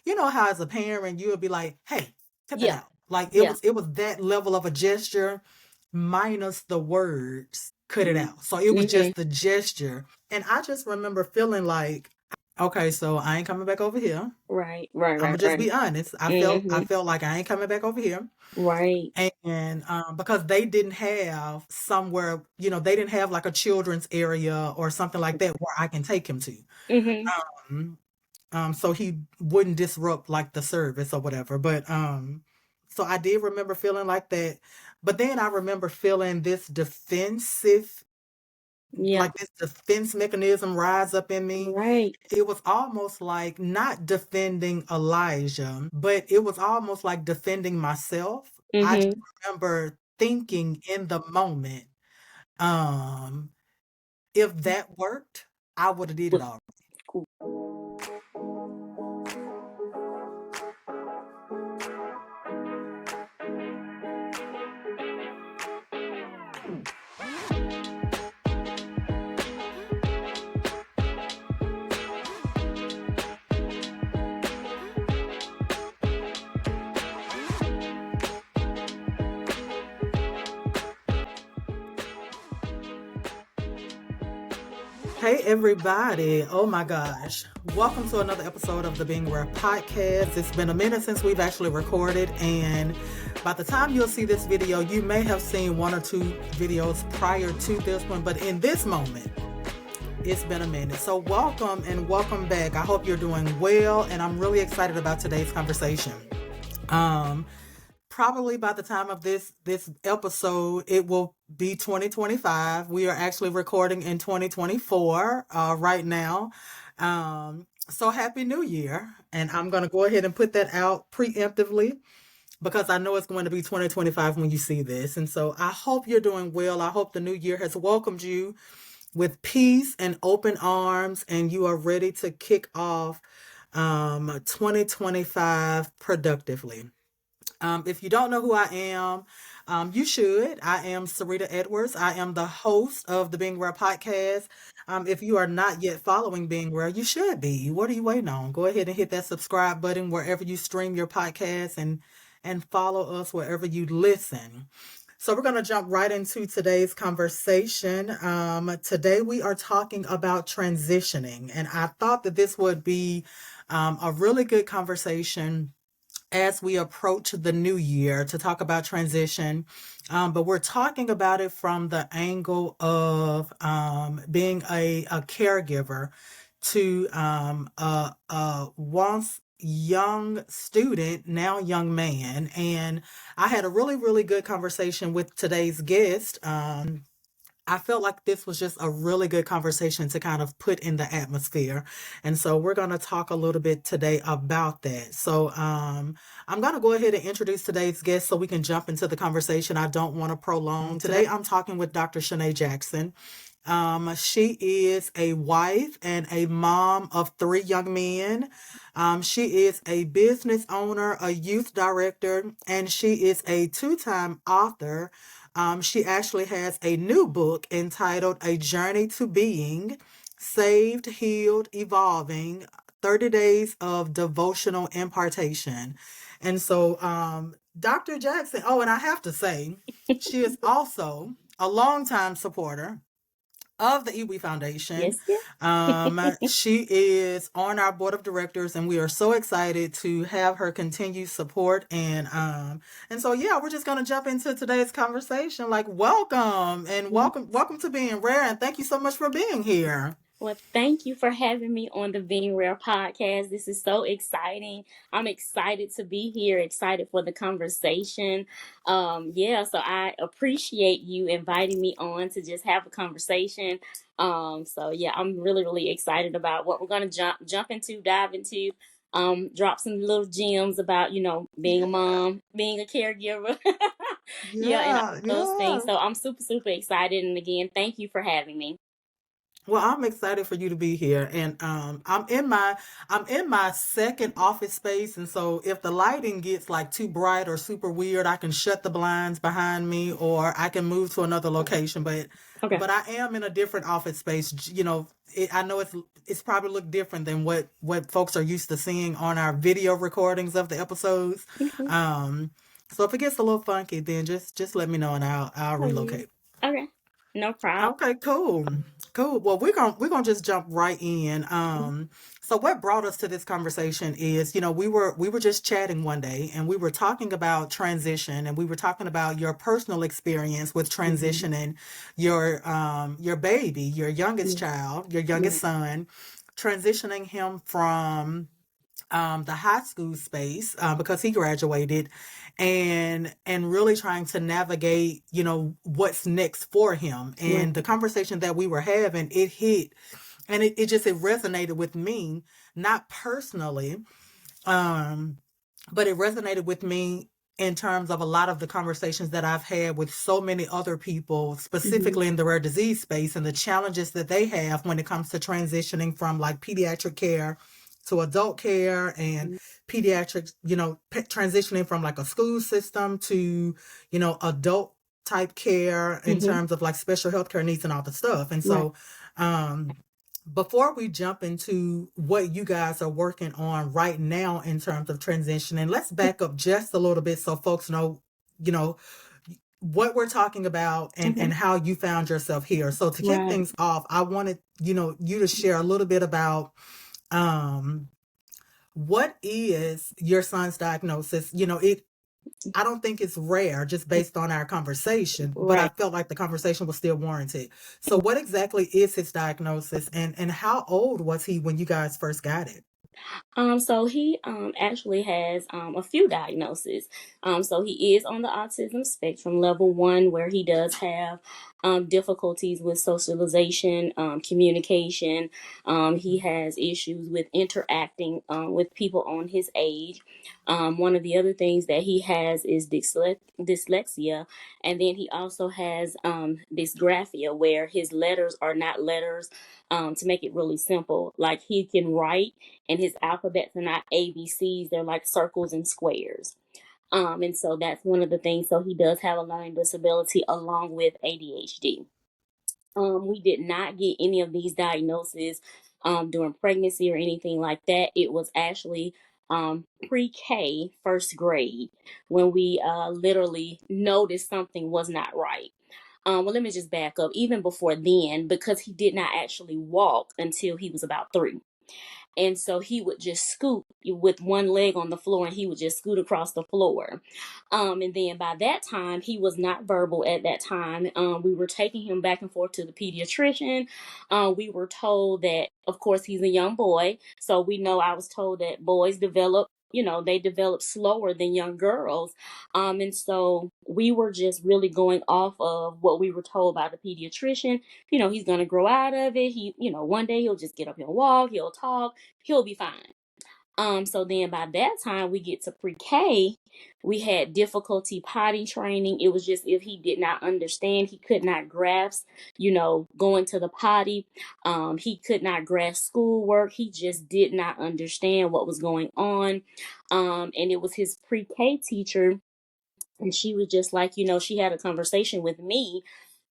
you know how as a parent you would be like, hey, cut that Yeah. out. Like Yeah. it was that level of a gesture minus the words, cut it out. So it was Mm-hmm. just the gesture. And I just remember feeling like, okay, so I ain't coming back over here. Right. Right. I'm gonna Right. just Right. be honest. I Mm-hmm. felt like I ain't coming back over here. Right. And because they didn't have somewhere, they didn't have like a children's area or something like that where I can take him to. Mm-hmm. Um, so he wouldn't disrupt like the service or whatever. But so I did remember feeling like that. But then I remember feeling this defensive, Yeah. like this defense mechanism rise up in me. Right. It was almost like not defending Elijah, but it was almost like defending myself. I just Mm-hmm. remember thinking in the moment, um, if that worked, I would have did it all. Cool. Hey everybody. Oh my gosh. Welcome to another episode of the Being Rare podcast. It's been a minute since we've actually recorded, and by the time you'll see this video, you may have seen one or two videos prior to this one, but in this moment, it's been a minute. So welcome and welcome back. I hope you're doing well, and I'm really excited about today's conversation. Um Probably by the time of this episode, it will be 2025. We are actually recording in 2024 right now. So happy New Year, and I'm gonna go ahead and put that out preemptively because I know it's going to be 2025 when you see this. And so I hope you're doing well. I hope the new year has welcomed you with peace and open arms, and you are ready to kick off 2025 productively. If you don't know who I am, you should. I am Sarita Edwards. I am the host of the Being Rare podcast. If you are not yet following Being Rare, you should be. What are you waiting on? Go ahead and hit that subscribe button wherever you stream your podcast, and follow us wherever you listen. So we're going to jump right into today's conversation. Today we are talking about transitioning, and I thought that this would be a really good conversation as we approach the new year to talk about transition. But we're talking about it from the angle of being a caregiver to a once young student, now young man. And I had a really, really good conversation with today's guest. I felt like this was just a really good conversation to kind of put in the atmosphere. And so we're going to talk a little bit today about that. So I'm going to go ahead and introduce today's guest so we can jump into the conversation. I don't want to prolong. Today I'm talking with Dr. Shanae Jackson. She is a wife and a mom of three young men. She is a business owner, a youth director, and she is a two-time author. She actually has a new book entitled A Journey to Being Saved, Healed, Evolving 30 Days of Devotional Impartation. And so, Dr. Jackson, oh, and I have to say, she is also a longtime supporter of the Iwi Foundation. Yes. Yeah. She is on our board of directors, and we are so excited to have her continued support. And so yeah, we're just gonna jump into today's conversation. Like, welcome and welcome to Being Rare, and thank you so much for being here. Well, thank you for having me on the Being Rare podcast. This is so exciting. I'm excited to be here, excited for the conversation. Yeah, so I appreciate you inviting me on to just have a conversation. So yeah, I'm really, really excited about what we're gonna jump into, dive into. Drop some little gems about, being a Yeah, mom, being a caregiver. Yeah, and all yeah, those things. yeah. So I'm super, super excited. And again, thank you for having me. Well, I'm excited for you to be here, and I'm in my second office space, and so if the lighting gets like too bright or super weird, I can shut the blinds behind me, or I can move to another location. Okay. But I am in a different office space. You know, I know it's probably look different than what folks are used to seeing on our video recordings of the episodes. Okay. Um, so if it gets a little funky, then just let me know, and I'll Oh, yeah. relocate. Okay. No problem. Okay, cool. Cool. Well, we're gonna just jump right in. So what brought us to this conversation is, we were just chatting one day and we were talking about transition, and we were talking about your personal experience with Mm-hmm. transitioning your baby, your youngest Yeah. child, your Yeah. youngest son, transitioning him from the high school space because he graduated, and really trying to navigate, what's next for him. And the Right. conversation that we were having, it hit, and it resonated with me, not personally, um, but it resonated with me in terms of a lot of the conversations that I've had with so many other people, Mm-hmm. specifically in the rare disease space, and the challenges that they have when it comes to transitioning from like pediatric care to adult care, and pediatrics, transitioning from like a school system to, adult type care in Mm-hmm. terms of like special healthcare needs and all the stuff. And Right. so, before we jump into what you guys are working on right now in terms of transitioning, let's back up just a little bit so folks know, you know, what we're talking about, and Okay. how you found yourself here. So to kick Right. things off, I wanted, you to share a little bit about um what is your son's diagnosis. I don't think it's rare just based on our conversation, but I Right. felt like the conversation was still warranted. So what exactly is his diagnosis, and how old was he when you guys first got it? So he actually has a few diagnoses. So he is on the autism spectrum level 1, where he does have difficulties with socialization, communication. He has issues with interacting with people on his age. One of the other things that he has is dyslexia, and then he also has dysgraphia, where his letters are not letters. To make it really simple, like he can write and his alphabets are not ABCs, they're like circles and squares. And so that's one of the things. So he does have a learning disability along with ADHD. We did not get any of these diagnoses during pregnancy or anything like that. It was actually pre-K, first grade, when we literally noticed something was not right. Well, let me just back up. Even before then, because he did not actually walk until he was about 3. And so he would just scoot with one leg on the floor, and he would just scoot across the floor. And then by that time, he was not verbal at that time. We were taking him back and forth to the pediatrician. We were told that, of course, he's a young boy. So we know, I was told that boys develop, they develop slower than young girls. And so we were just really going off of what we were told by the pediatrician. He's going to grow out of it. One day he'll just get up and walk, he'll talk, he'll be fine. So then by that time we get to pre-K, we had difficulty potty training. It was just, if he did not understand, he could not grasp, going to the potty. He could not grasp schoolwork. He just did not understand what was going on. And it was his pre-K teacher, and she was just like, she had a conversation with me,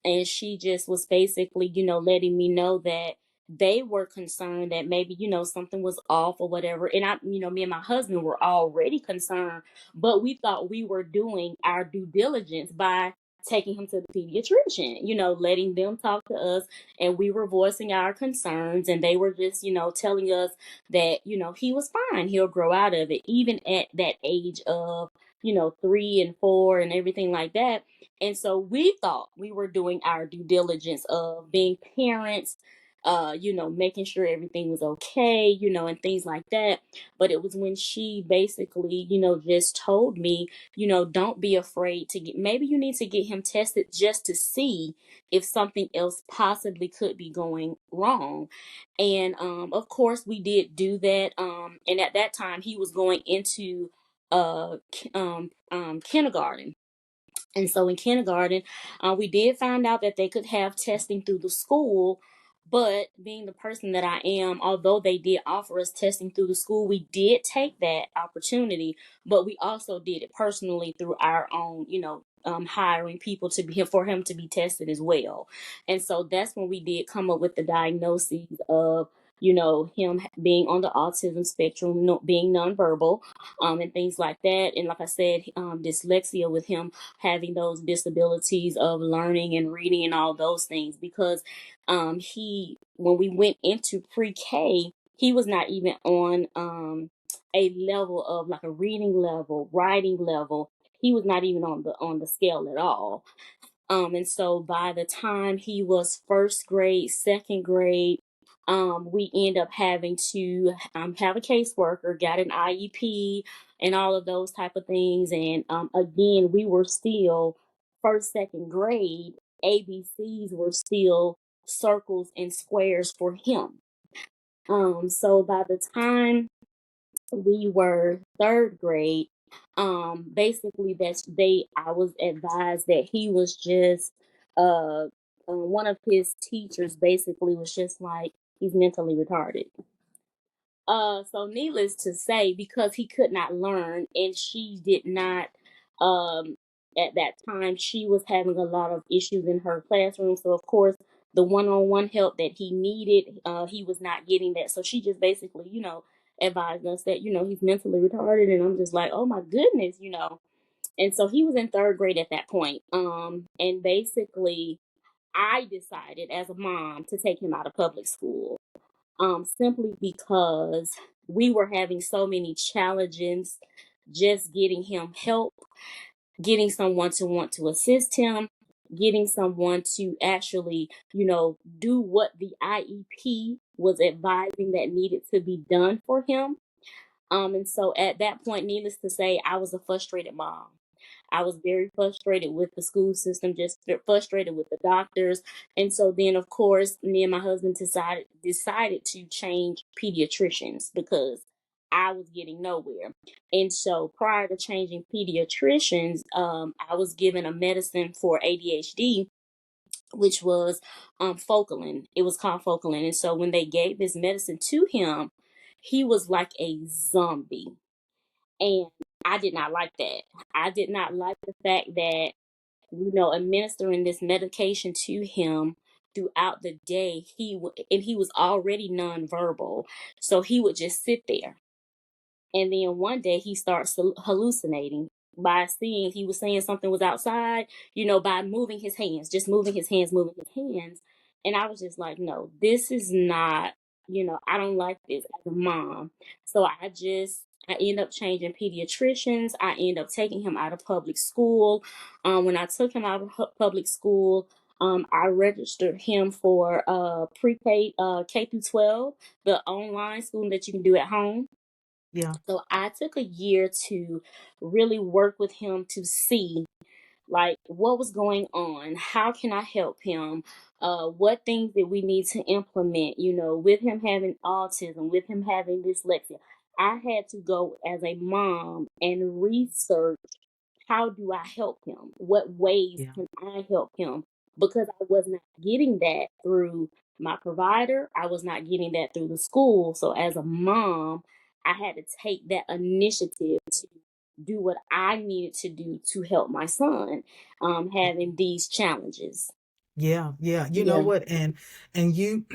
and she just was basically, letting me know that they were concerned that maybe, something was off or whatever. And me and my husband were already concerned, but we thought we were doing our due diligence by taking him to the pediatrician, letting them talk to us, and we were voicing our concerns, and they were just, telling us that, he was fine, he'll grow out of it, even at that age of, 3 and 4 and everything like that. And so we thought we were doing our due diligence of being parents, making sure everything was okay, and things like that. But it was when she basically, just told me, don't be afraid to maybe you need to get him tested just to see if something else possibly could be going wrong. And of course, we did do that. And at that time, he was going into kindergarten. And so in kindergarten, we did find out that they could have testing through the school, But being the person that I am, although they did offer us testing through the school, we did take that opportunity, but we also did it personally through our own, hiring people to be for him to be tested as well. And so that's when we did come up with the diagnoses of, him being on the autism spectrum, being nonverbal, and things like that. And like I said, dyslexia with him having those disabilities of learning and reading and all those things. Because he when we went into pre-K, he was not even on a level of like a reading level, writing level. He was not even on the scale at all. And so by the time he was first grade, second grade, we end up having to have a caseworker, got an IEP, and all of those type of things. And again, we were still first, second grade. ABCs were still circles and squares for him. So by the time we were third grade, basically I was advised that he was just one of his teachers basically was just like, he's mentally retarded. So needless to say, because he could not learn and she did not, at that time, she was having a lot of issues in her classroom. So of course, the one-on-one help that he needed, he was not getting that. So she just basically, advised us that, he's mentally retarded. And I'm just like, oh my goodness. And so he was in third grade at that point. And basically I decided as a mom to take him out of public school, simply because we were having so many challenges just getting him help, getting someone to want to assist him, getting someone to actually, do what the IEP was advising that needed to be done for him. And so at that point, needless to say, I was a frustrated mom. I was very frustrated with the school system, just frustrated with the doctors. And so then, of course, me and my husband decided to change pediatricians because I was getting nowhere. And so prior to changing pediatricians, I was given a medicine for ADHD, which was Focalin. It was called Focalin. And so when they gave this medicine to him, he was like a zombie. And I did not like that. I did not like the fact that, administering this medication to him throughout the day, and he was already nonverbal. So he would just sit there. And then one day he starts hallucinating by seeing, he was saying something was outside, by moving his hands, just moving his hands, moving his hands. And I was just like, no, this is not, I don't like this as a mom. So I end up changing pediatricians. I end up taking him out of public school. When I took him out of public school, I registered him for pre-K, K through 12, the online schooling that you can do at home. Yeah. So I took a year to really work with him to see like what was going on, how can I help him, what things that we need to implement, with him having autism, with him having dyslexia. I had to go as a mom and research, how do I help him? What ways Yeah. can I help him? Because I was not getting that through my provider. I was not getting that through the school. So as a mom, I had to take that initiative to do what I needed to do to help my son having these challenges. Yeah. Yeah. You know Yeah. what? And you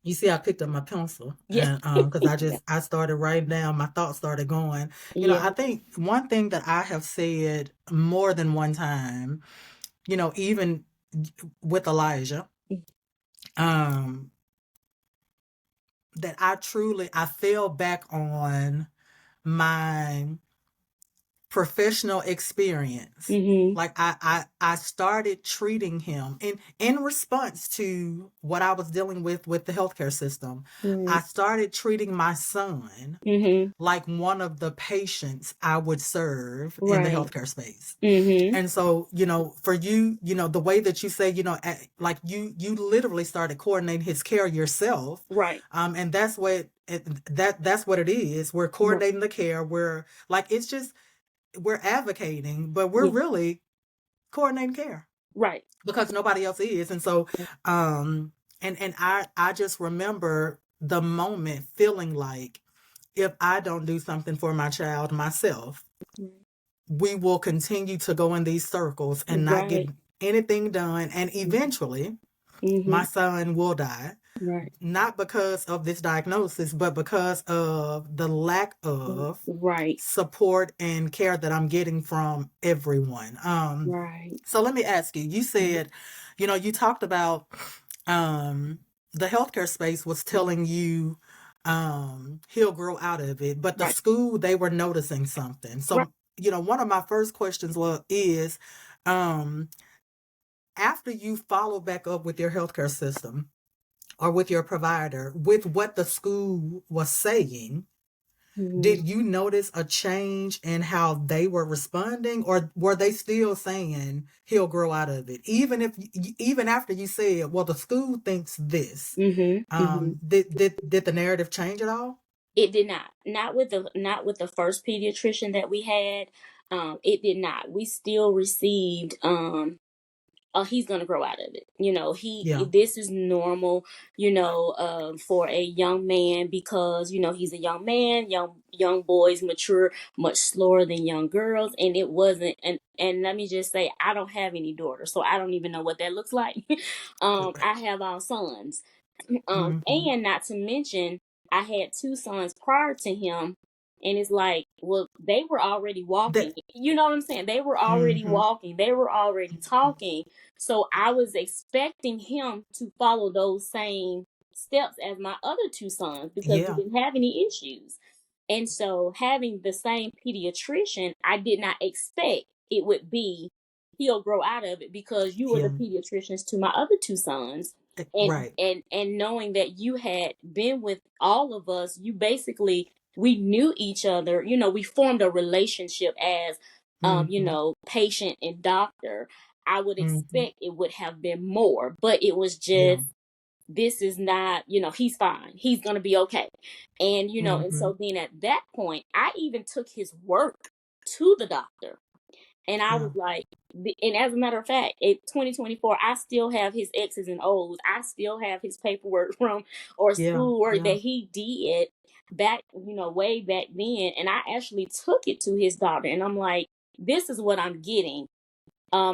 you see I picked up my pencil Yeah. and because Yeah. I started writing down, my thoughts started going. Yeah. I think one thing that I have said more than one time, even with Elijah, um, that I fell back on my professional experience. Mhm. Like I started treating him in response to what I was dealing with the healthcare system. I Right. started treating my son Mhm. like one of the patients I would serve in the Right. healthcare space. Mhm. And so, for you, the way that you say, like you literally started coordinating his care yourself. Right. And that's what it is. We're Right. coordinating the care. We're like, it's just, we're advocating, but we're Yeah. really coordinating care Right. because nobody else is. And so, um, And I just remember the moment feeling like if I don't do something for my child myself, we will continue to go in these circles and not get Right. anything done. And eventually, Mm-hmm. my son will die, Right. not because of this diagnosis, but because of the lack of Right. support and care that I'm getting from everyone. Right. So let me ask you, you said, you talked about um, the healthcare space was telling you he'll grow out of it, but the Right. school, they were noticing something. Right. So, one of my first questions is, um, after you follow back up with your healthcare system or with your provider, with what the school was saying, Mm-hmm. did you notice a change in how they were responding, or were they still saying he'll grow out of it? Even after you said, well, the school thinks this, Mm-hmm. Mm-hmm. did the narrative change at all? It did not. Not with the first pediatrician that we had. It did not. We still received he's gonna grow out of it. Yeah. This is normal, for a young man, because he's a young man. Young boys mature much slower than young girls, and it wasn't. And let me just say, I don't have any daughters, so I don't even know what that looks like. I have all sons. Mm-hmm. And not to mention, I had two sons prior to him, and it's like, well, they were already walking. That. You know what I'm saying? They were already Mm-hmm. walking. They were already talking. So I was expecting him to follow those same steps as my other two sons, because we Yeah. didn't have any issues. And so having the same pediatrician, I did not expect it would be he'll grow out of it, because you were the Yeah. pediatricians to my other two sons. and Right. and and knowing that you had been with all of us, you basically, we knew each other. We formed a relationship as Mm-hmm. patient and doctor. I would Mm-hmm. expect it would have been more, but it was Yeah. just, this is not, he's fine, he's gonna be okay. And Mm-hmm. so then at that point, I even took his work to the doctor. And I Yeah. was like, and as a matter of fact, in 2024, I still have his X's and O's. I still have his paperwork from, or Yeah. schoolwork Yeah. that he did back, way back then. And I actually took it to his doctor, and I'm like, this is what I'm getting.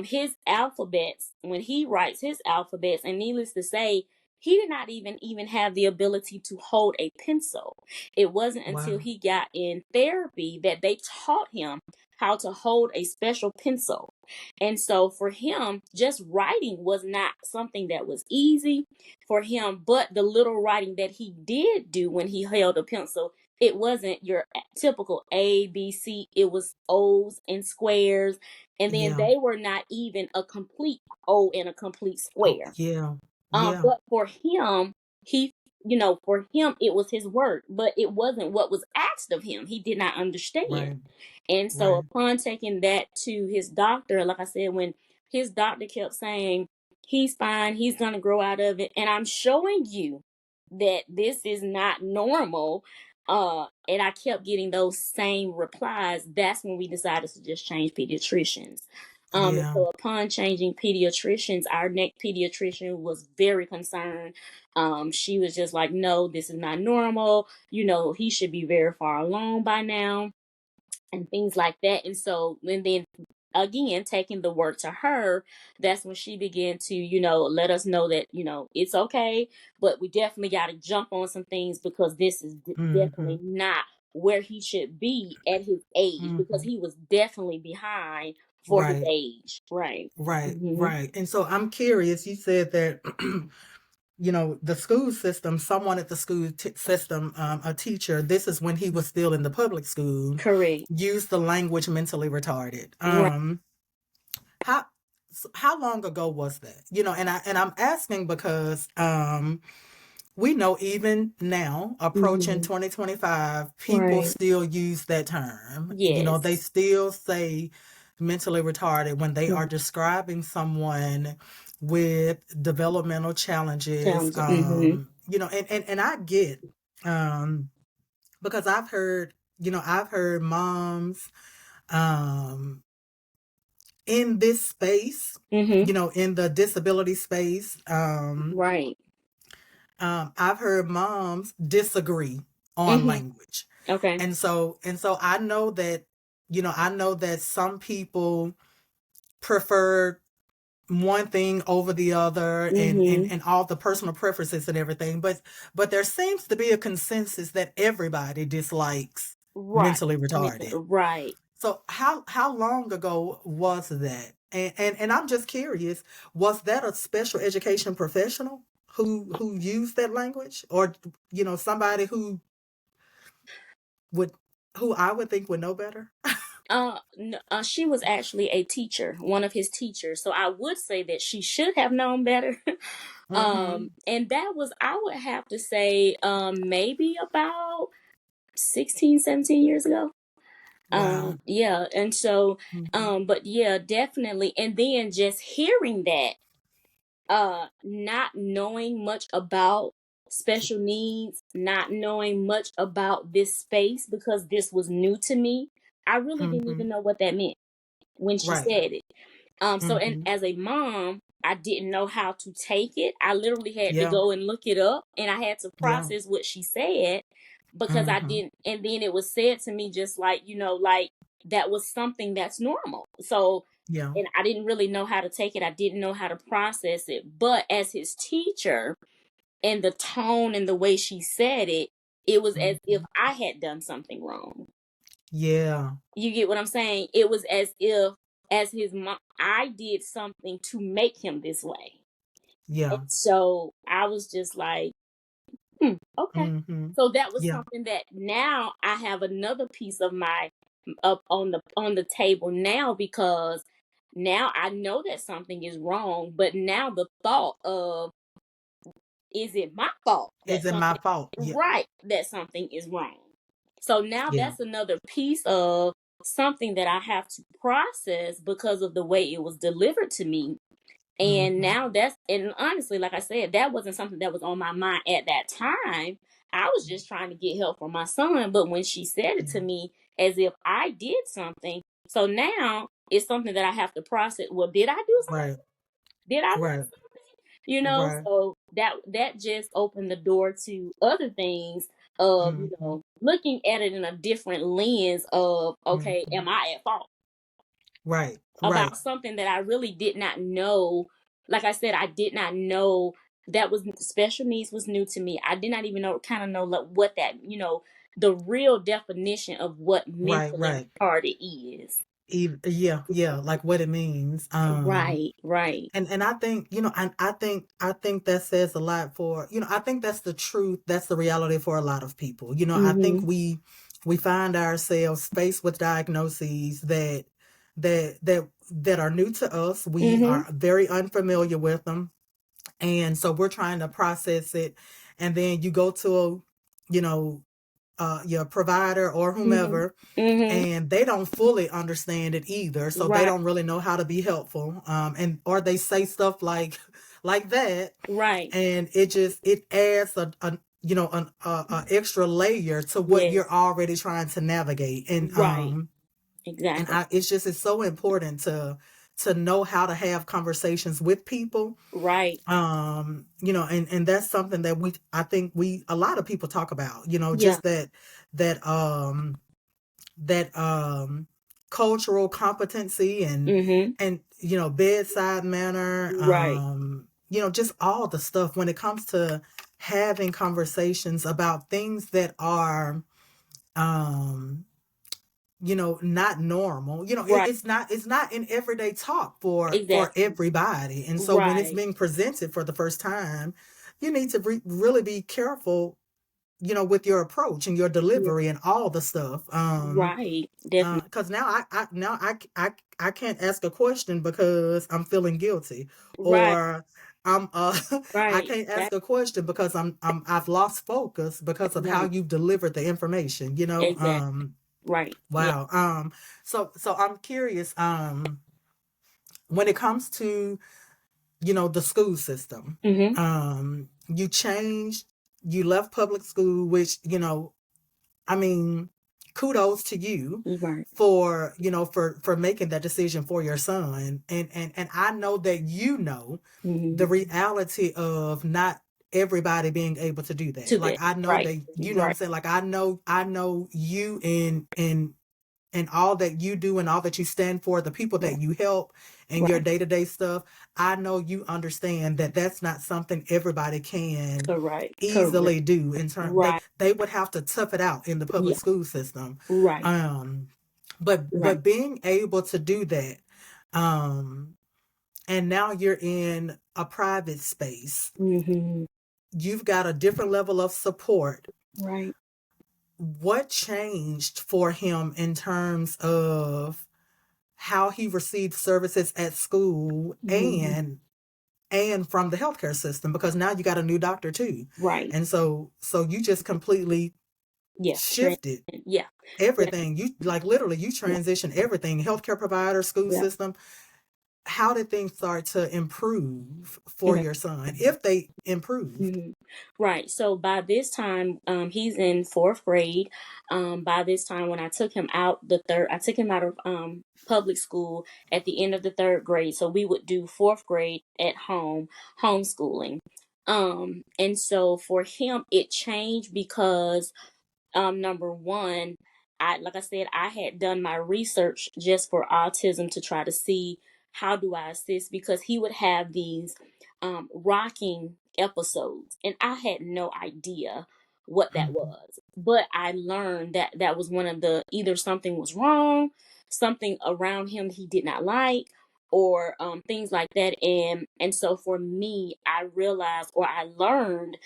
His alphabets, when he writes his alphabets, and needless to say, he did not even have the ability to hold a pencil. It wasn't until Wow. he got in therapy that they taught him how to hold a special pencil. And so for him, just writing was not something that was easy for him, but the little writing that he did do when he held a pencil, it wasn't your typical A, B, C. It was O's and squares, and then Yeah. they were not even a complete O and a complete Oh, square. yeah. Yeah. But for him, he, for him, it was his work, but it wasn't what was asked of him. He did not understand. Right. And so Right. upon taking that to his doctor, like I said, when his doctor kept saying, he's fine, he's going to grow out of it, and I'm showing you that this is not normal. And I kept getting those same replies. That's when we decided to just change pediatricians. And Yeah. so upon changing pediatricians, our next pediatrician was very concerned. She was just like, no, this is not normal. He should be very far along by now, and things like that. And so, and then again, taking the work to her, that's when she began to, let us know that, it's okay, but we definitely got to jump on some things, because this is Mm-hmm. definitely not where he should be at his age, because Mm-hmm. he was definitely behind for his Right. age. Right. Right. Hmm. Right. And so I'm curious, you said that the school system, someone at the system, a teacher, this is when he was still in the public school, Correct. used the language mentally retarded. Right. How how long ago was that? And I'm asking because we know even now, approaching Hmm. 2025, people Right. still use that term. They Yes. still say mentally retarded when they are Mhm. describing someone with developmental challenges. Sounds. Hmm. And I get, um, because I've heard moms, um, in this space, Hmm. in the disability space, Right. I've heard moms disagree on Mhm. language. Okay. And so I know that, I know that some people prefer one thing over the other, and, and Mhm. and all the personal preferences and everything, but there seems to be a consensus that everybody dislikes Right. mentally retarded. Right. So how long ago was that? And I'm just curious, was that a special education professional who used that language, or somebody would who I would think would know better? She was actually a teacher, one of his teachers. So I would say that she should have known better. Mm-hmm. And that was, I would have to say, maybe about 16, 17 years ago. Wow. Yeah. And so, Mm-hmm. but yeah, definitely. And then just hearing that, not knowing much about special needs, not knowing much about this space because this was new to me. I really didn't Mm-hmm. even know what that meant when she Right. said it. So and Mm-hmm. as a mom, I didn't know how to take it. I literally had to Yeah. go and look it up, and I had to Yeah. process what she said because I Mm-hmm. didn't. And then it was said to me just like, like that was something that's normal. So, Yeah. and I didn't really know how to take it. I didn't know how to process it. But as his teacher, and the tone and the way she said it was as if Mm-hmm. I had done something wrong. Yeah. You get what I'm saying? It was as if, as his mom, I did something to make him this way. And Yeah. so I was just like, okay. Mm-hmm. So that was Yeah. something that now I have another piece of my up on the table now, because now I know that something is wrong, but now the thought of, is it my fault that Is it my something fault? Yeah. right that something is wrong? So now Yeah. that's another piece of something that I have to process because of the way it was delivered to me. And Mm-hmm. now and honestly, like I said, that wasn't something that was on my mind at that time. I was just trying to get help for my son. But when she said it Yeah. to me as if I did something, so now it's something that I have to process. Well, did I do something? Right. Did I Right. miss something? Right. So that just opened the door to other things of, Mm-hmm. looking at it in a different lens of, okay, Mm-hmm. am I at fault Right. Right. about something that I really did not know? Like I said, I did not know that was special needs was new to me. I did not even know like what that, the real definition of what Right. mentally Right. retarded is. Yeah. Yeah. Like what it means. Right, right. And I think, I think that says a lot for, I think that's the truth. That's the reality for a lot of people. I think Mhm. we find ourselves faced with diagnoses that are new to us. We Mhm. are very unfamiliar with them. And so we're trying to process it. And then you go to, you know, your provider or Mhm. whomever, Mhm. and they don't fully understand it either, so they Right. don't really know how to be helpful, and or they say stuff like that, Right. and it adds a extra layer to what Yes. you're already trying to navigate, and Right. and Exactly. it's so important to know how to have conversations with people, Right. and that's something that I think a lot of people talk about, Yeah. just that um that cultural competency, Mhm. and bedside manner, Right. just all the stuff when it comes to having conversations about things that are um not normal. Right. It's not in everyday talk for Exactly. everybody, and so when it's Right. being presented for the first time, you need to really be careful, with your approach and your Yeah. delivery and all the stuff. Right. Definitely. Because now I can't ask a question because I'm feeling guilty, Right. or I'm I Right. can't ask That. a question because I've lost focus because of how Right. you've delivered the information. Exactly. Right. Yeah. Wow. So I'm curious. When it comes to the school system, Mhm. you changed, you left public school, which I mean, kudos to you Right. for making that decision for your son. And I know that the Mhm. reality of not everybody being able to do that. To Like that. I know Right. that, you know what I'm Right. saying? Like I know you and all that you do and all that you stand for, the people Right. that you help and your Right. day-to-day stuff. I know you understand that that's not something everybody can Correct. Correct. easily do. In turn, they Right. they would have to tough it out in the public Yeah. school system. Right. um but Right. being able to do that, um and now you're in a private space, Mm-hmm. you've got a different level of support. Right. What changed for him in terms of how he received services at school Mm-hmm. and from the healthcare system, because now you got a new doctor too. Right. And so you just completely Yeah. shifted Yeah. Yeah. everything. You like literally you Yeah. transitioned everything, healthcare provider, school Yeah. system. How did things start to improve for Okay. your son, if they improved? Mhm. Right. So by this time, he's in fourth grade. By this time, when I took him out I took him out of public school at the end of the third grade. So we would do fourth grade at home, homeschooling. And so for him, it changed because number one, I like I said, I had done my research just for autism to try to see how do I assist, because he would have these rocking episodes and I had no idea what that Mhm, was. But I learned that that was one of the, either something was wrong, something around him he did not like, or things like that. And so for me, I realized, or I learned,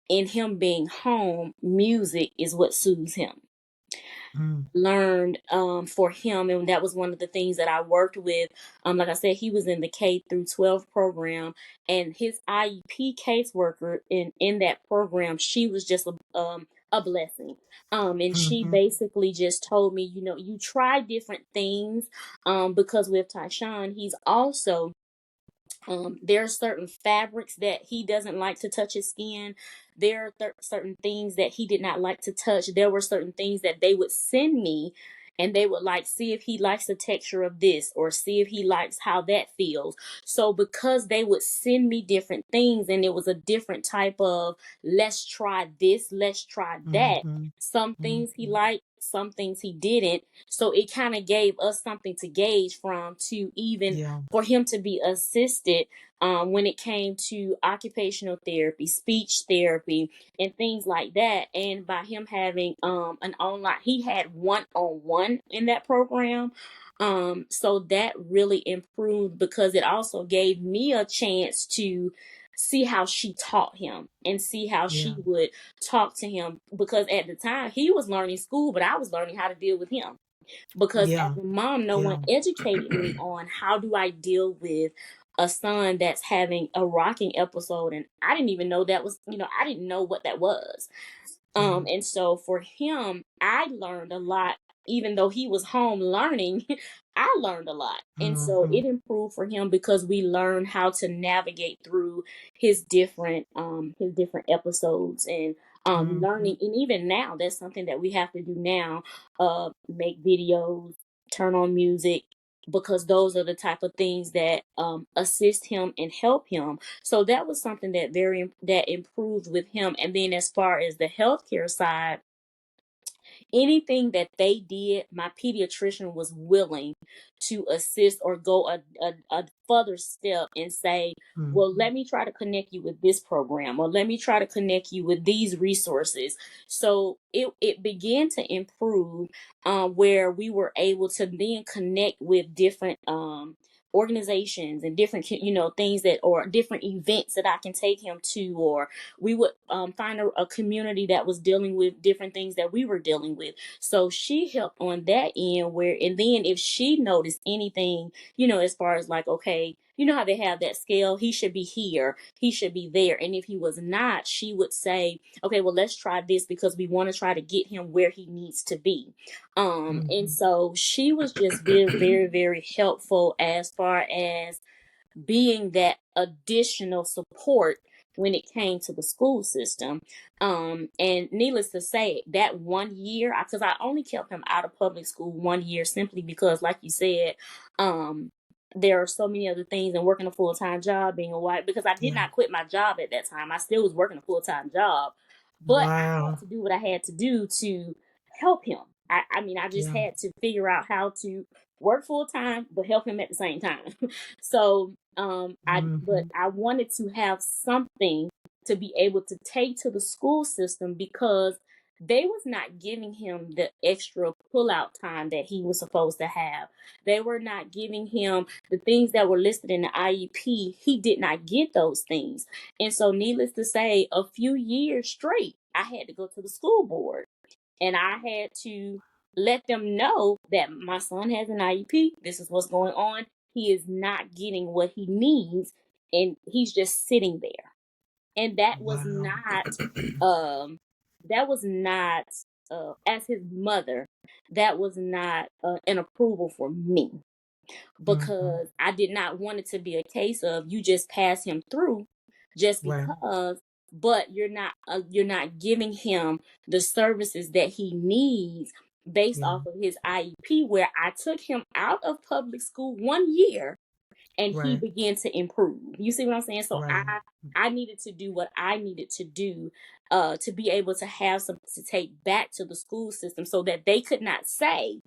in him being home, music is what soothes him. mhm, Learned for him, and that was one of the things that I worked with. Like I said, he was in the K through 12 program, and his IEP caseworker in that program, she was just a blessing. And she mhm, basically just told me, you know, you try different things, because with Tyshawn, he's also there are certain fabrics that he doesn't like to touch his skin. There are certain things that he did not like to touch. There were certain things that they would send me, and they would like see if he likes the texture of this or see if he likes how that feels. So because they would send me different things and it was a different type of, let's try this, let's try that. mhm, Some things he mhm. liked, some things he didn't. So it kind of gave us something to gauge from, to even Yeah. for him to be assisted when it came to occupational therapy, speech therapy, and things like that. And by him having an online, he had one-on-one in that program. So that really improved because it also gave me a chance to see how she taught him and see how Yeah. she would talk to him, because at the time he was learning school, but I was learning how to deal with him, because as Yeah. a mom, no one Yeah. educated me on how do I deal with a son that's having a rocking episode, and I didn't even know that was, I didn't know what that was. Yeah. And so for him, I learned a lot. Even though he was home learning, I learned a lot. And so Mhm, it improved for him because we learned how to navigate through his different episodes, and mhm. learning. And even now, that's something that we have to do now. Make videos, turn on music, because those are the type of things that assist him and help him. So that was something that improved with him. And then as far as the healthcare side, anything that they did, my pediatrician was willing to assist or go a further step and say, Mhm, well, let me try to connect you with this program, or let me try to connect you with these resources. So it began to improve, where we were able to then connect with different organizations and different things that, or different events that I can take him to, or we would find a community that was dealing with different things that we were dealing with. So she helped on that end, where, and then if she noticed anything, as far as like, okay, you know how they have that scale, he should be here, he should be there. And if he was not, she would say, okay, well, let's try this, because we want to try to get him where he needs to be. And mhm, so she was just very, very, very helpful as far as being that additional support when it came to the school system. And needless to say, that 1 year, because I only kept him out of public school 1 year, simply because, like you said, um, there are so many other things, and working a full-time job, being a wife, because I did Yeah. not quit my job at that time. I still was working a full-time job, but I had Wow. to do what I had to do to help him. I mean, I just Yeah. had to figure out how to work full-time but help him at the same time. So but Hmm. I wanted to have something to be able to take to the school system, because they was not giving him the extra pull-out time that he was supposed to have. They were not giving him the things that were listed in the IEP. He did not get those things. And so, needless to say, a few years straight, I had to go to the school board, and I had to let them know that my son has an IEP. This is what's going on. He is not getting what he needs, and he's just sitting there. And Wow. um, that was not, as his mother, that was not an approval for me, Hmm. because I did not want it to be a case of you just pass him through just Right. because, but you're not giving him the services that he needs based Yeah. off of his IEP, where I took him out of public school 1 year and he Right. began to improve. You see what I'm saying? So Right. I needed to do what I needed to do, to be able to have something to take back to the school system, so that they could not say,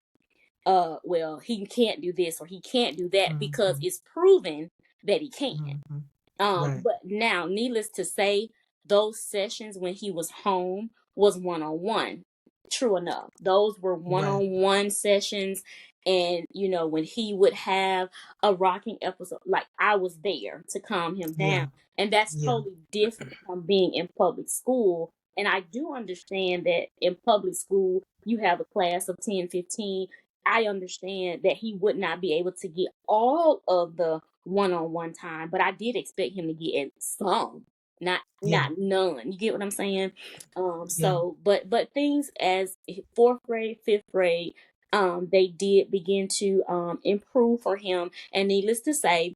well, he can't do this or he can't do that, because Hmm. it's proven that he can. Hmm. Right. But now, needless to say, those sessions when he was home was one on one. True enough, those were one Right. on one sessions. And when he would have a rocking episode, like, I was there to calm him down. Yeah. And that's Yeah. totally different from being in public school. And I do understand that in public school, you have a class of 10, 15. I understand that he would not be able to get all of the one-on-one time, but I did expect him to get some, not Yeah. none. You get what I'm saying? Yeah. So, but things as fourth grade, fifth grade, they did begin to improve for him. And needless to say,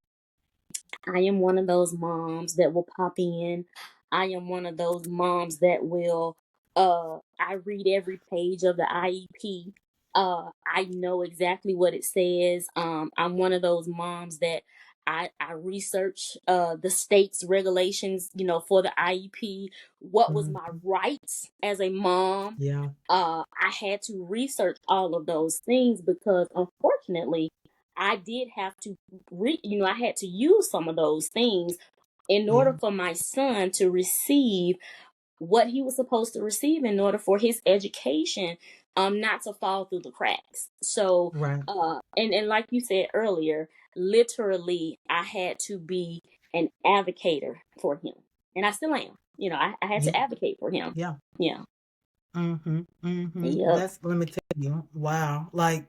I am one of those moms that will pop in. I am one of those moms that will I read every page of the IEP. I know exactly what it says. I'm one of those moms that I research the state's regulations, for the IEP. What was my Hmm. rights as a mom? Yeah. I had to research all of those things, because unfortunately I did have to I had to use some of those things in Yeah. order for my son to receive what he was supposed to receive, in order for his education not to fall through the cracks. So Right. and like you said earlier, literally I had to be an advocator for him. And I still am. I had Yeah. to advocate for him. Yeah. Yeah. Hmm. Hmm. Yep. That's, let me tell you. Wow. Like,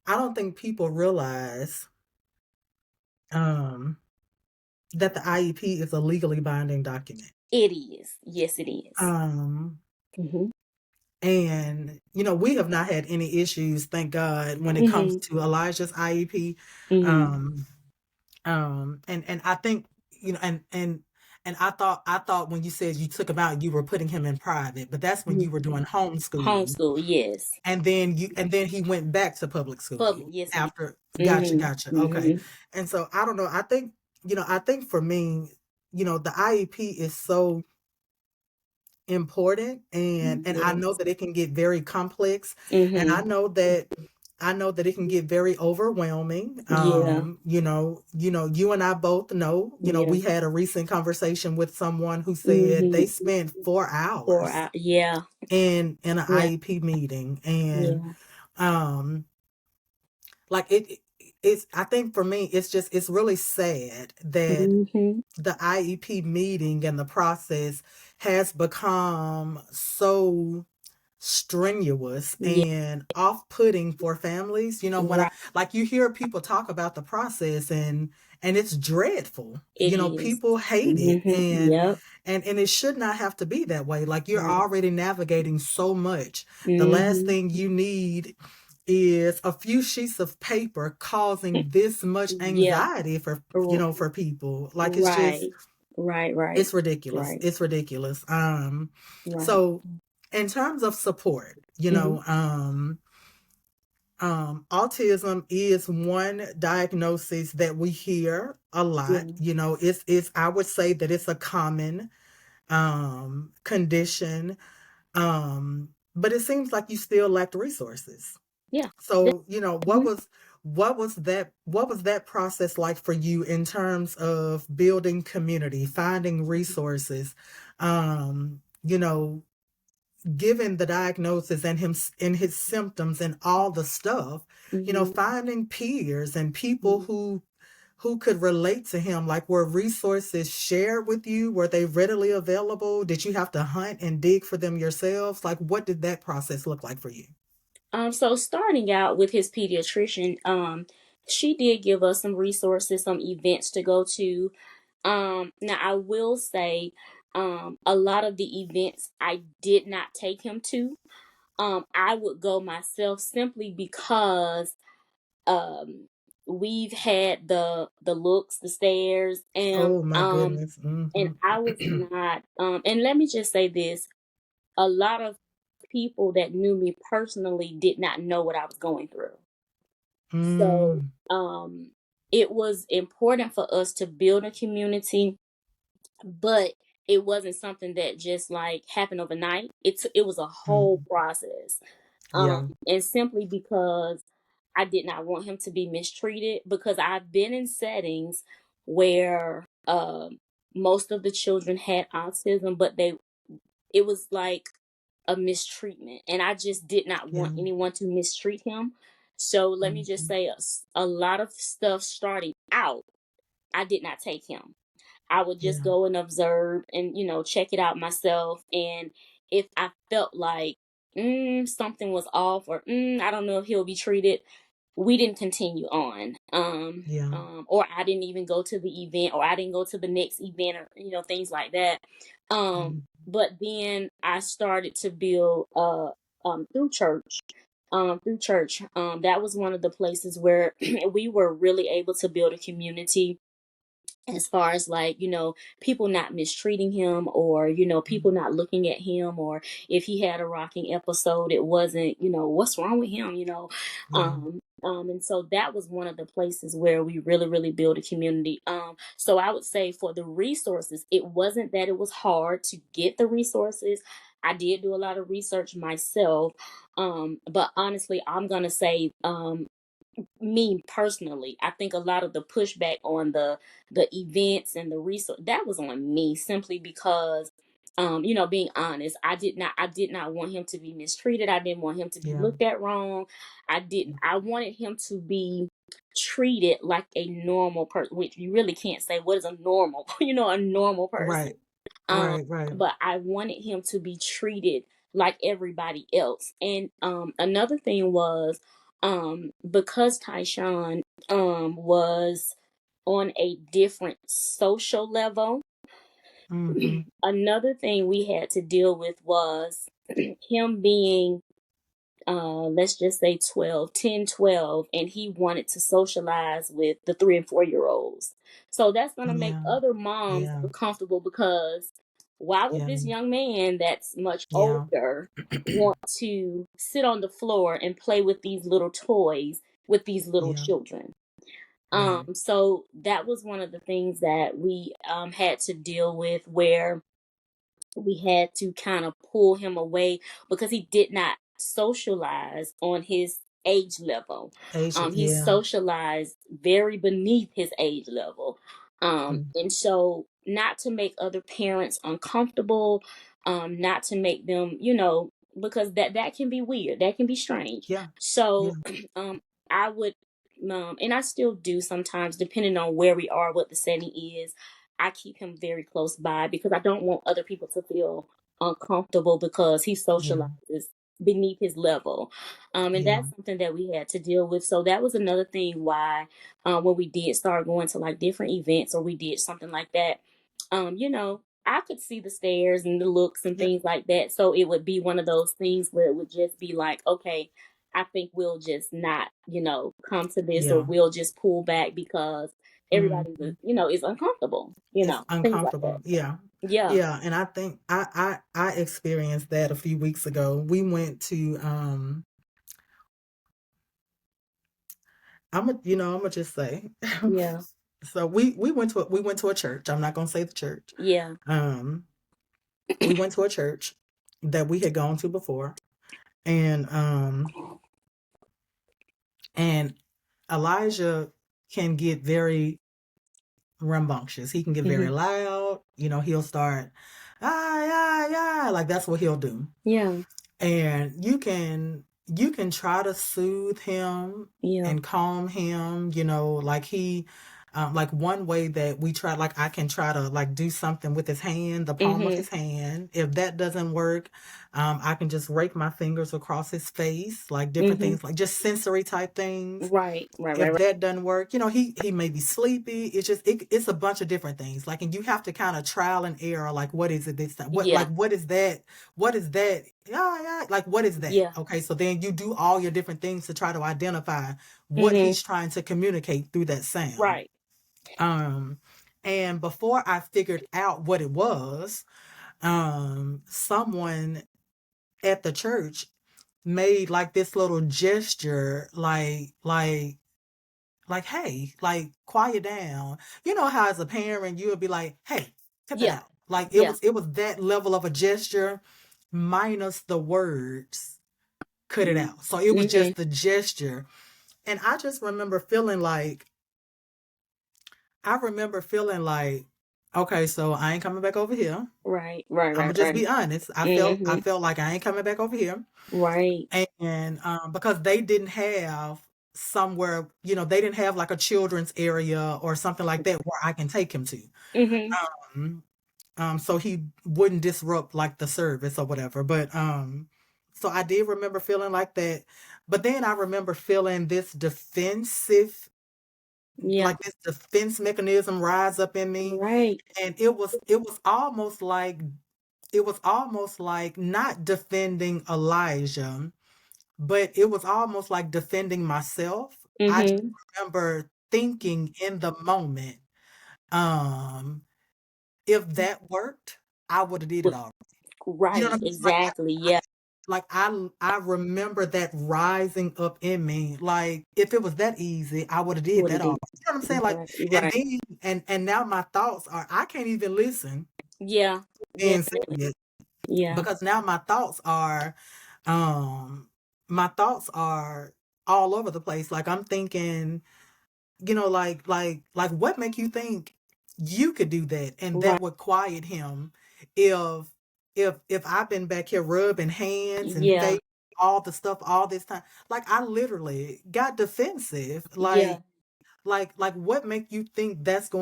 I don't think people realize um that the IEP is a legally binding document. It is. Yes, it is. Um Mhm. and we have not had any issues, thank God, when it comes Mhm. to Elijah's IEP. Mhm. Um and I think, and I thought when you said you took him out, you were putting him in private, but that's when you Mhm. were doing homeschooling. Homeschool. Yes. And then he went back to public Public. school Yes, he did. after. Gotcha, Mhm. gotcha. Okay. Mhm. And so I don't know. I think for me, the IEP is so important, and I know Yes. that it can get very complex, and I Mhm. know that it can get very overwhelming. Yeah. You and I both know, Yeah. we had a recent conversation with someone who said they Mhm. spent 4 4 hours hours. Yeah. in an Yeah. IEP meeting, and Yeah. um like it's, I think for me, it's really sad that Mhm. the IEP meeting and the process has become so strenuous Yeah. and off-putting for families. When Right. you hear people talk about the process, and it's dreadful. It is. People hate it, Mhm. and Yep. and it should not have to be that way. Like, you're Right. already navigating so much. The last Mhm. thing you need is a few sheets of paper causing this much Yeah. anxiety for R- for people. Like, it's just, right. Right. Right. it's ridiculous. Right. It's ridiculous. Right. So in terms of support, Mhm. Autism is one diagnosis that we hear a lot. Yeah. You know, it's I would say that it's a common condition. But it seems like you still lacked resources. Yeah. So, you know, Mhm. what was that process like for you in terms of building community, finding resources, you know, given the diagnosis and him and his symptoms and all the stuff, you know, Mhm. finding peers and people Mhm. who could relate to him, like were resources shared with you? Were they readily available? Did you have to hunt and dig for them yourselves? Like what did that process look like for you? So starting out with his pediatrician, she did give us some resources, some events to go to. Now I will say, a lot of the events I did not take him to. I would go myself simply because um we've had the looks, the stares, Oh my goodness. and Hmm. I was not and let me just say this, a lot of people that knew me personally did not know what I was going through. So Mm, it was important for us to build a community, but it wasn't something that just like happened overnight. It was a whole mhm. process. Yeah, And simply because I did not want him to be mistreated, because I've been in settings where most of the children had autism, but they it was like a mistreatment, and I just did not yeah, want anyone to mistreat him. So let me just mhm, say, a lot of stuff starting out, I did not take him. I would just yeah, go and observe and check it out myself. And if I felt like something was off, or I don't know if he'll be treated, we didn't continue on. yeah, Or I didn't even go to the event, or I didn't go to the next event, or things like that. mhm, But then I started to build through church. That was one of the places where we were really able to build a community, as far as like people not mistreating him, or mhm. people not looking at him, or if he had a rocking episode, it wasn't what's wrong with him. Yeah, And so that was one of the places where we really built a community. So I would say, for the resources, it wasn't that it was hard to get the resources. I did do a lot of research myself. But honestly, I'm gonna say, me personally, I think a lot of the pushback on the events and the resource, that was on me, simply because being honest, I did not want him to be mistreated. I didn't want him to be yeah, looked at wrong. I wanted him to be treated like a normal person, which you really can't say what is a normal a normal person. right, um, right. but I wanted him to be treated like everybody else. And another thing was, because Tyshawn was on a different social level, Mm-hmm. another thing we had to deal with was him being, let's just say 12, 10, 12, and he wanted to socialize with the 3 and 4 year olds. So that's going to make Yeah, other moms yeah, uncomfortable, because why would yeah, this young man that's much yeah, older want to sit on the floor and play with these little toys with these little yeah, children? right. So that was one of the things that we had to deal with, where we had to kind of pull him away, because he did not socialize on his age level. Asian, He yeah. socialized very beneath his age level. Mm, And so, not to make other parents uncomfortable, not to make them, because that can be weird, that can be strange. yeah, So, yeah, I would, and I still do sometimes, depending on where we are, what the setting is. I keep him very close by, because I don't want other people to feel uncomfortable because he yeah, socializes beneath his level. And yeah, that's something that we had to deal with. So that was another thing why, when we did start going to like different events, or we did something like that, I could see the stares and the looks and yeah. things like that. So it would be one of those things where it would just be like, okay, I think we'll just not, come to this, or Yeah. we'll just pull back, because everybody, Mhm. is uncomfortable, It's things like that. uncomfortable. Yeah. Yeah. Yeah, and I think I experienced that a few weeks ago. We went to I'm gonna just say. Yeah. So we went to a church. I'm not gonna say the church. Yeah. Um, we went to a church that we had gone to before, and and Elijah can get very rambunctious. He can get very Hmm. loud. He'll start, like that's what he'll do. Yeah. And you can try to soothe him Yeah. and calm him, like one way that we try, like I can try to like do something with his hand, the palm of Hmm. his hand. If that doesn't work, I can just rake my fingers across his face, like different Hmm. things, like just sensory type things. Right. Right. Right. If Right. that doesn't work, he may be sleepy. It's just it's a bunch of different things. Like, and you have to kind of trial and error. Like, what is it this time? Yeah. What is that? What is that? Yeah, yeah. Like, what is that? Yeah. Okay, so then you do all your different things to try to identify what Hmm. he's trying to communicate through that sound. Right. Um, and before I figured out what it was, someone at the church made like this little gesture, like, hey, like, quiet down. You know how as a parent you would be like, hey, cut that Yeah. out. Like it Yeah. was it was that level of a gesture minus the words, cut it out. So it was Hmm. just the gesture. And I remember feeling like, okay, so I ain't coming back over here. Right. Right. I'm gonna Right. just Right. be honest. I felt I Hmm. felt like I ain't coming back over here. Right. And because they didn't have somewhere, they didn't have like a children's area or something like that where I can take him to. Hmm. Um, so he wouldn't disrupt like the service or whatever. But so I did remember feeling like that. But then I remember feeling this defensive, Yeah. like this defense mechanism rise up in me. Right. And it was almost like not defending Elijah, but it was almost like defending myself. I just Hmm. remember thinking in the moment, um, if that worked, I would have did it all. You know what Right. I mean? Exactly. Yeah. I remember that rising up in me. Like if it was that easy, I would have did What that it all. is. You know what I'm saying? Like, Right. and Right. then and now my thoughts are I can't even listen Yeah. Yeah. and say it Yeah. because now um my thoughts are all over the place. Like I'm thinking, like what make you think you could do that and Right. that would quiet him if if I've been back here rubbing hands and Yeah. face all the stuff all this time. Like I literally got defensive. Yeah. Like what make you think that's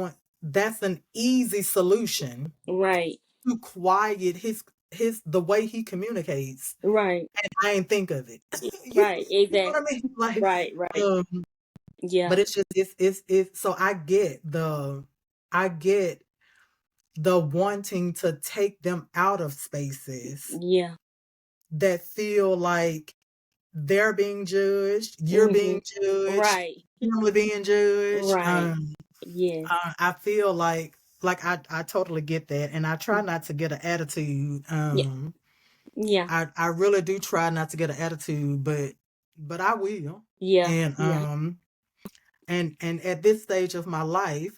an easy solution Right. to quiet his the way he communicates Right. and I ain't think of it. Right. You know what I Exactly. mean? Like Right. Right. um Yeah. but it's just it's so I get the wanting to take them out of spaces Yeah. that feel like they're being judged, you're Hmm. being judged, Right. family being judged. Right. Yes. I feel like I totally get that, and I try not to get an attitude. Yeah. Yeah. I really do try not to get an attitude, but I will. Yeah. And Yeah. and at this stage of my life,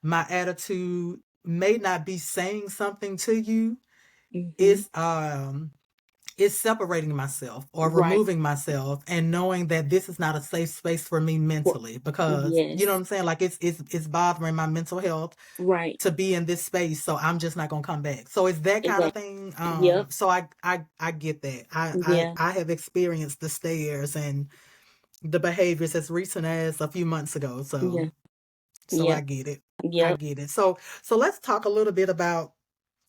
my attitude may not be saying something to you. Hmm. It's separating myself or Right. removing myself and knowing that this is not a safe space for me Well, mentally because you know what yes. I'm saying? Like it's bothering my mental health Right. to be in this space, so I'm just not gonna come back. So it's that kind of Exactly. thing. Yep. So I get that. I Yeah. I have experienced the stares and the behaviors as recent as a few months ago. Yeah. So Yeah. I get it. I Yep. get it. So let's talk a little bit about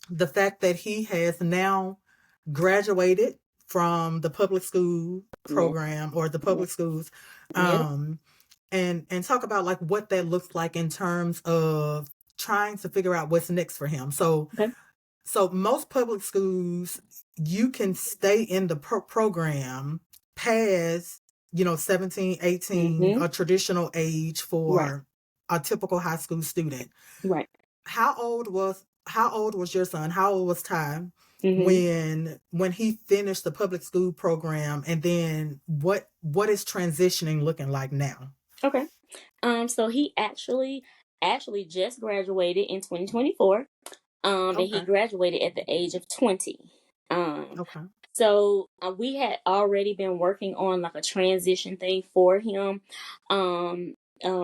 the fact that he has now graduated from the public school Yeah. program or the Yeah. public schools, Yep. um, and talk about like what that looks like in terms of trying to figure out what's next for him. So Okay. so most public schools, you can stay in the program past, 17, 18, Hmm. a traditional age Right. for a typical high school student. Right. How old was your son? How old was Ty Hmm. when he finished the public school program? And then what is transitioning looking like now? Okay. So he actually just graduated in 2024. And he Okay. graduated at the age of 20. Um, Okay. we had already been working on like a transition thing for him. Um,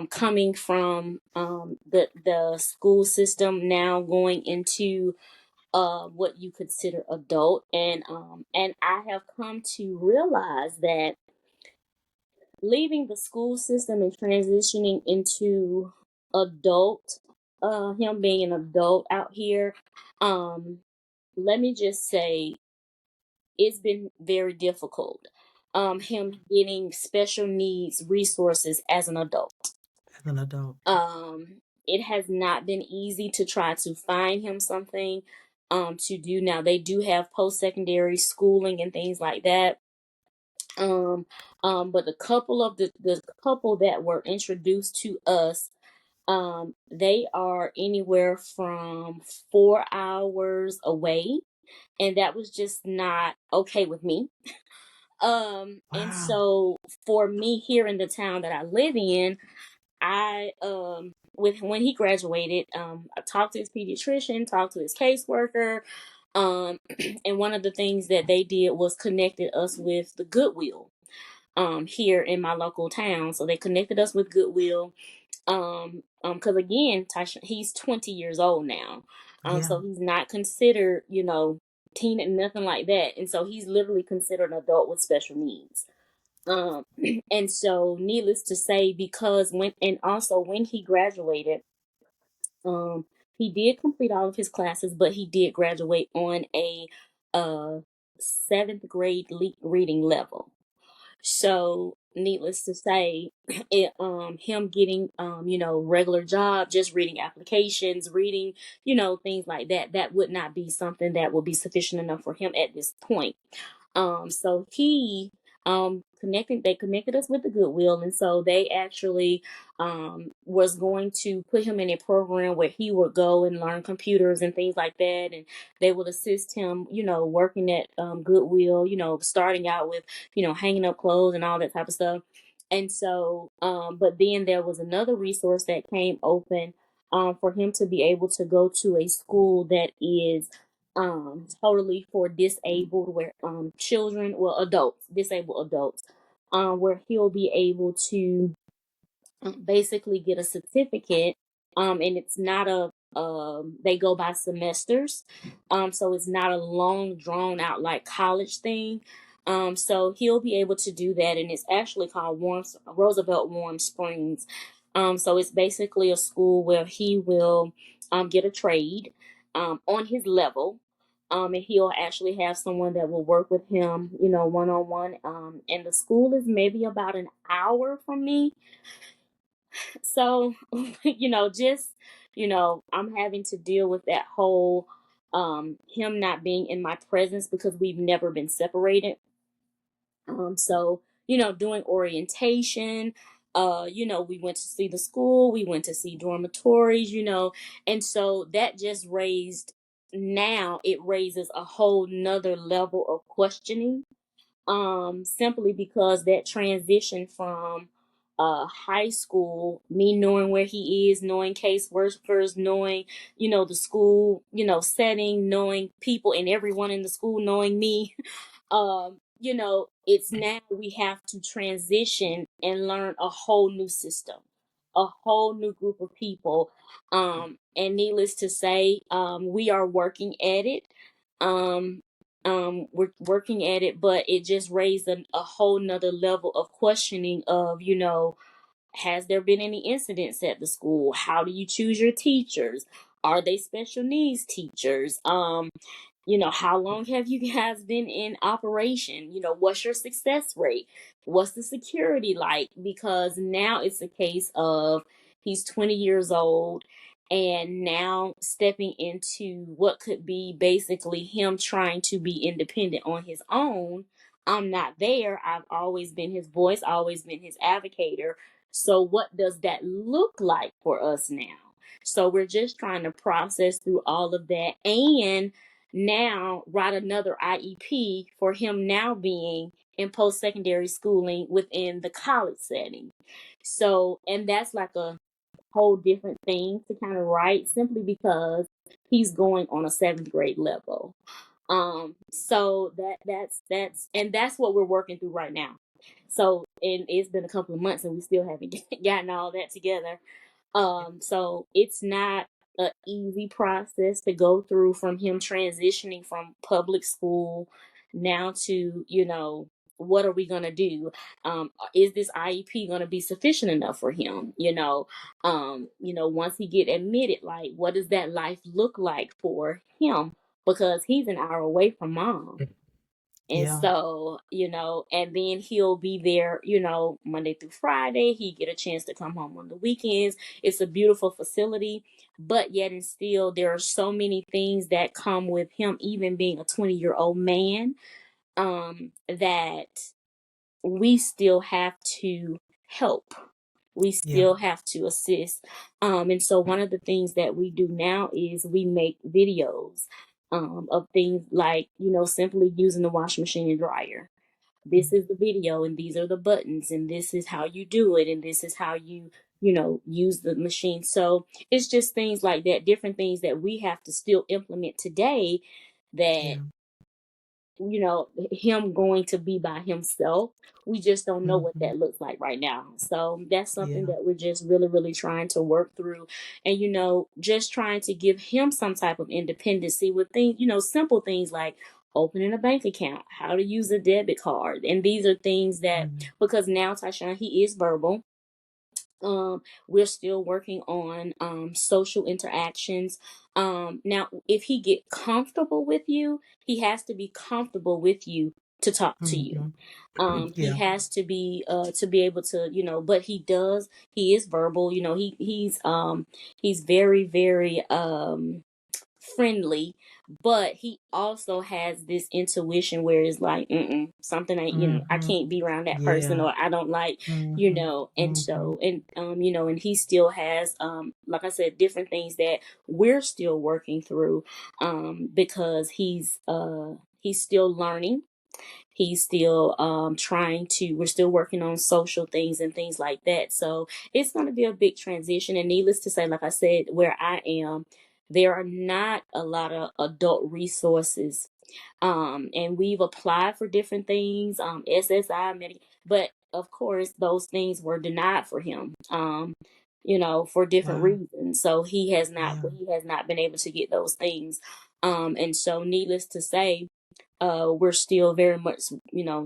Coming from the school system, now going into what you consider adult, and I have come to realize that leaving the school system and transitioning into adult, him being an adult out here, um let me just say it's been very difficult, him getting special needs resources as an adult. As an adult. It has not been easy to try to find him something to do. Now they do have post-secondary schooling and things like that. um but the couple that were introduced to us, they are anywhere from 4 hours away, and that was just not okay with me. And Wow. so for me, here in the town that I live in, I with when he graduated, I talked to his pediatrician, talked to his caseworker, um and one of the things that they did was connected us with the Goodwill here in my local town. So they connected us with Goodwill. Because again, Tasha, he's 20 years old now. Yeah. So he's not considered, teen and nothing like that. And so he's literally considered an adult with special needs. Um, and so needless to say, because and also when he graduated, um, he did complete all of his classes, but he did graduate on a uh seventh grade reading level. So, needless to say, him getting regular job, just reading applications, reading, things like that, that would not be something that would be sufficient enough for him at this point. So he they connected us with the Goodwill, and so they actually was going to put him in a program where he would go and learn computers and things like that, and they would assist him, working at Goodwill, starting out with hanging up clothes and all that type of stuff. And so, but then there was another resource that came open for him to be able to go to a school that is totally for disabled, where children, well, adults, disabled adults, where he'll be able to basically get a certificate. And it's not a they go by semesters, so it's not a long drawn out like college thing. So he'll be able to do that, and it's actually called Roosevelt Warm Springs. So it's basically a school where he will get a trade on his level. And he'll actually have someone that will work with him, one on one. And the school is maybe about an hour from me. So, just, I'm having to deal with that whole him not being in my presence because we've never been separated. So, doing orientation, we went to see the school, we went to see dormitories, and so that just raised now it raises a whole nother level of questioning, simply because that transition from high school, me knowing where he is, knowing case workers, knowing, the school, setting, knowing people and everyone in the school knowing me, it's now we have to transition and learn a whole new system, a whole new group of people. And needless to say, we are working at it. Um, we're working at it, but it just raised a whole nother level of questioning of, has there been any incidents at the school? How do you choose your teachers? Are they special needs teachers? How long have you guys been in operation? What's your success rate? What's the security like? Because now it's a case of he's 20 years old, and now stepping into what could be basically him trying to be independent on his own. I'm not there. I've always been his voice, always been his advocator. So what does that look like for us now? So we're just trying to process through all of that, and now write another IEP for him now being and post-secondary schooling within the college setting. So, and that's like a whole different thing to kind of write, simply because he's going on a seventh grade level. So that's and that's what we're working through right now. So, and it's been a couple of months and we still haven't gotten all that together. So it's not an easy process to go through, from him transitioning from public school now to, what are we gonna do? Is this IEP gonna be sufficient enough for him? Once he get admitted, like, what does that life look like for him? Because he's an hour away from mom. And Yeah. so, and then he'll be there, Monday through Friday. He get a chance to come home on the weekends. It's a beautiful facility, but yet and still, there are so many things that come with him, even being a 20-year-old man, that we still have to help. We Yeah. still have to assist. And so one of the things that we do now is we make videos of things like, simply using the washing machine and dryer. This is the video, and these are the buttons, and this is how you do it, and this is how you, use the machine. So it's just things like that, different things that we have to still implement today, that Yeah. him going to be by himself, we just don't know what Hmm. that looks like right now. So that's something Yeah. that we're just really, really trying to work through. And just trying to give him some type of independency with things, simple things like opening a bank account, how to use a debit card. And these are things that, Hmm. because now Tyshawn, he is verbal, we're still working on social interactions. Now, if he get comfortable with you, he has to be comfortable with you to talk to you. Hmm. He Yeah. has to be able to, but he is verbal. He's very, very friendly, but he also has this intuition where it's like, something ain't, I Hmm. can't be around that person, Yeah. or I don't like, Hmm. and Hmm. so, and he still has, like I said, different things that we're still working through, because he's still learning. He's still trying to, we're still working on social things and things like that. So it's going to be a big transition. And needless to say, like I said, where I am, there are not a lot of adult resources. And we've applied for different things, SSI, but of course, those things were denied for him. For different Wow. reasons. So Yeah. he has not been able to get those things. And so needless to say, we're still very much,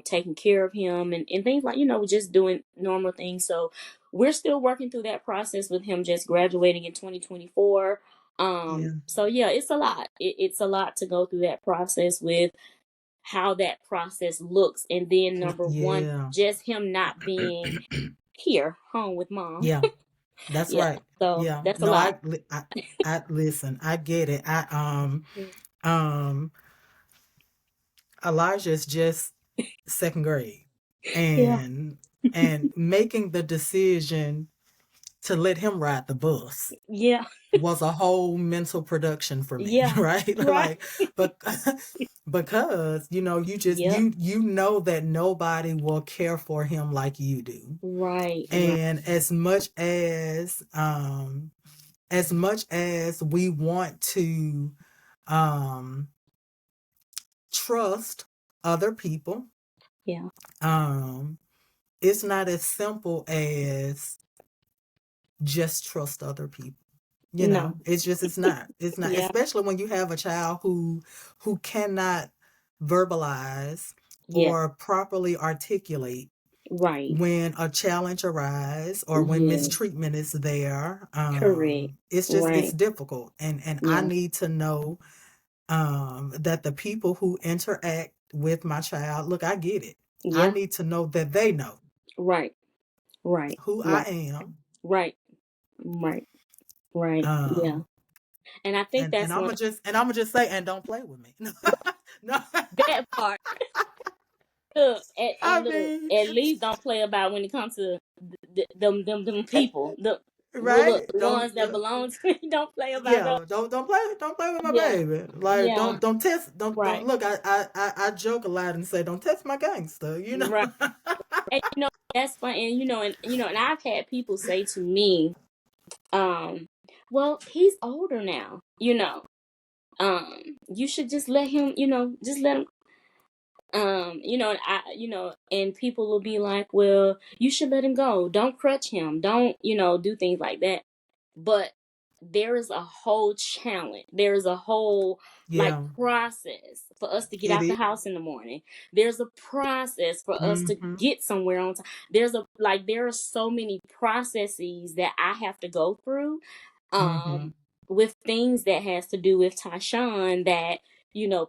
taking care of him, and things like, just doing normal things. So we're still working through that process with him just graduating in 2024. Yeah. So yeah, it's a lot. It's a lot to go through that process with how that process looks. And then number one, Yeah. just him not being here home with mom. Yeah. That's Yeah. right. So Yeah. that's a No, lot. I listen. I get it. Um, Elijah's just second grade, Yeah. and making the decision to let him ride the bus Yeah. was a whole mental production for me, Yeah. right? Right. Like, but because Yep. you know that nobody will care for him like you do. Right. Right. And as much as we want to um trust other people, Yeah. um it's not as simple as just trust other people. No. It's not, Yeah. especially when you have a child who cannot verbalize Yeah. or properly articulate Right. when a challenge arises or when Yeah. mistreatment is there. Correct. It's Right. difficult, and I Yeah. need to know that the people who interact with my child, look, I get it. I Yeah. need to know that they know Right. Right. who I Right. am. Right. Right. Right. Yeah. um And I think and that's one I'm gonna just say, and don't play with me. No. that part. Look, I and look, mean, at least don't play about when it comes to them people. Well, right? look, the ones that belong to me, don't play about those. Yeah, don't play with my Yeah, baby. Like yeah, don't test don't right, look. I joke a lot and say don't test my gangster. You know. right. And that's fun. And and I've had people say to me, um, well, he's older now. You should just let him. Just let him. And and people will be like, well, you should let him go. Don't crutch him. Don't do things like that. But there is a whole challenge. There is a whole like Yeah, process for us to get it out the is. house in the morning. There's a process for us to Mm-hmm. get somewhere on time. There are so many processes that I have to go through Mm-hmm. with things that has to do with Tyshawn that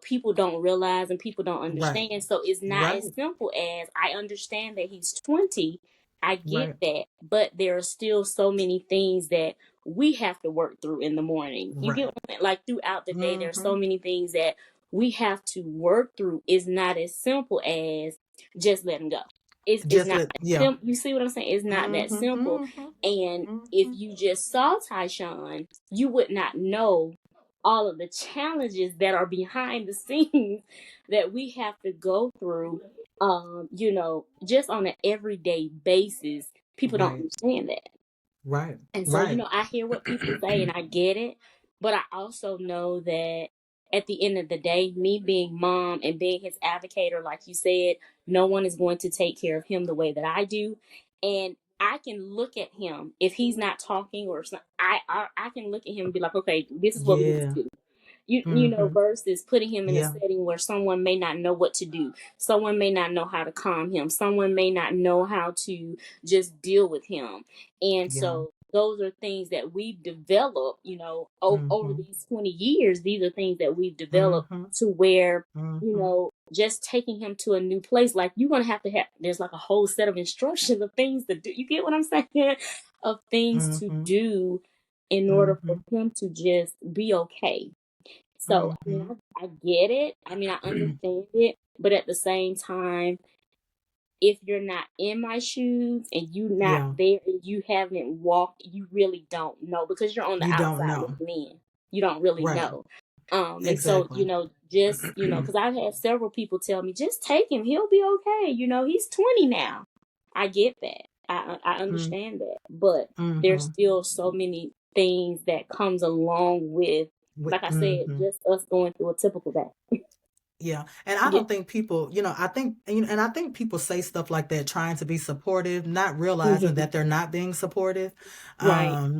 people don't realize and people don't Right. understand. So it's not as Right. simple as I understand that he's 20. I get Right. that, but there are still so many things that we have to work through in the morning. You get Right. what I'm saying? Like throughout the day, there's Mm-hmm. so many things that we have to work through. It's not as simple as just let him go. It's Just not let. that Yeah. simple. You see what I'm saying? It's not that Mm-hmm. simple. Mm-hmm. And if Mm-hmm. you just saw Tyshawn, you would not know all of the challenges that are behind the scenes that we have to go through just on an everyday basis. People don't Right. understand that. Right. And so, Right. I hear what people say and I get it, but I also know that at the end of the day, me being mom and being his advocator, like you said, no one is going to take care of him the way that I do. And I can look at him if he's not talking or something. I can look at him and be like, okay, this is what we need Yeah. to do. Mm-hmm. Versus putting him in a Yeah. setting where someone may not know what to do. Someone may not know how to calm him. Someone may not know how to just deal with him. And Yeah. so those are things that we've developed, over Mm-hmm. these 20 years. These are things that we've developed Mm-hmm. to where, Mm-hmm. just taking him to a new place, like you're going to have, there's like a whole set of instructions of things to do. You get what I'm saying? Of things to Mm-hmm. do in order for Mm-hmm. him to just be okay. So, Mm-hmm. I get it. I understand it. But at the same time, if you're not in my shoes and you not Yeah. there and you haven't walked, you really don't know because you're on the You don't outside know. looking in. You don't really Right. know. And so, Exactly. just, because I've had several people tell me, just take him, he'll be okay. He's 20 now. I get that. I understand that. But there's Mm-hmm. still so many things that comes along with, like I said, Mm-hmm. just us going through a typical day. Yeah. And I Yeah. don't think people, I think, and I think people say stuff like that trying to be supportive, not realizing Hmm. that they're not being supportive. Right.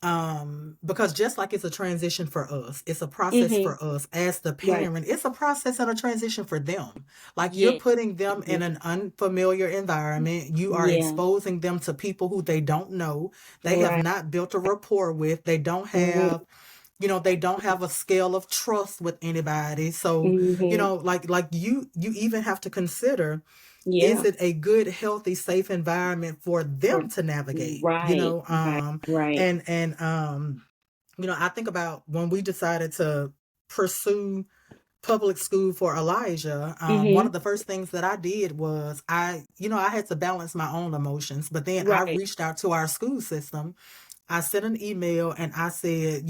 Um, because just like it's a transition for us, it's a process Hmm. for us as the Right. parent, it's a process and a transition for them. Like you're Yeah. putting them Hmm. in an unfamiliar environment, you are Yeah. exposing them to people who they don't know, they have Right. not built a rapport with, they don't Hmm. have they don't have a scale of trust with anybody. So Hmm. like you even have to consider, is Yeah. it a good, healthy, safe environment for them For- to navigate, Right. Right. Right. I think about when we decided to pursue public school for Elijah. One Hmm. of the first things that I did was I had to balance my own emotions, but then I Right. reached out to our school system. I sent an email and I said,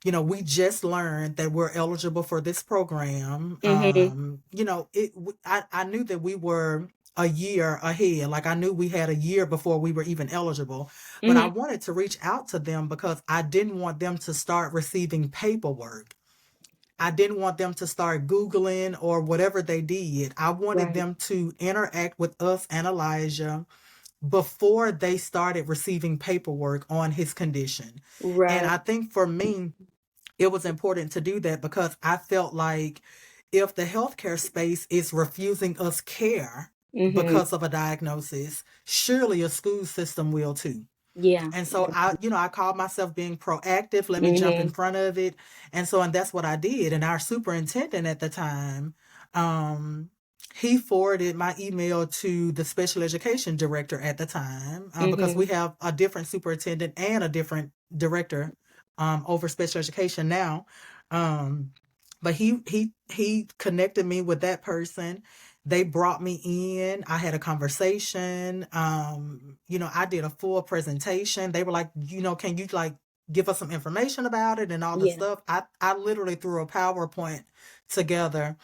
we just learned that we're eligible for this program. Hmm. I knew that we were a year ahead. Like I knew we had a year before we were even eligible, but I Hmm. wanted to reach out to them because I didn't want them to start receiving paperwork. I didn't want them to start Googling or whatever they did. I wanted Right. them to interact with us and Elijah before they started receiving paperwork on his condition. And Right. I think for me, it was important to do that because I felt like if the healthcare space is refusing us care Hmm. because of a diagnosis, surely a school system will too. Yeah. And so I called myself being proactive. Let me jump in Hmm. front of it. And that's what I did. And our superintendent at the time, um, he forwarded my email to the special education director at the time, because we Hmm. have a different superintendent and a different director, over special education now. Um, but he connected me with that person. they brought me in. I had a conversation. I did a full presentation. They were like, can you like give us some information about it and all this Yeah. stuff? I literally threw a PowerPoint together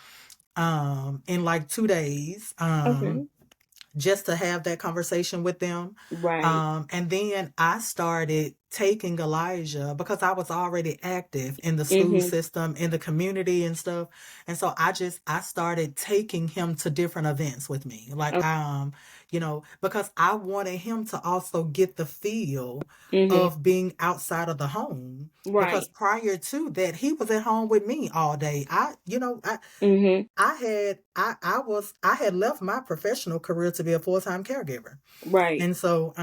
in like 2 days. Okay. Just to have that conversation with them. Right. And then I started taking Elijah because I was already active in the school Mm-hmm. system, in the community and stuff. And so I started taking him to different events with me. Like, Okay. because I wanted him to also get the feel Mm-hmm. of being outside of the home. Because Right. prior to that, he was at home with me all day. Mm-hmm. I had left my professional career to be a full-time caregiver. Right. And so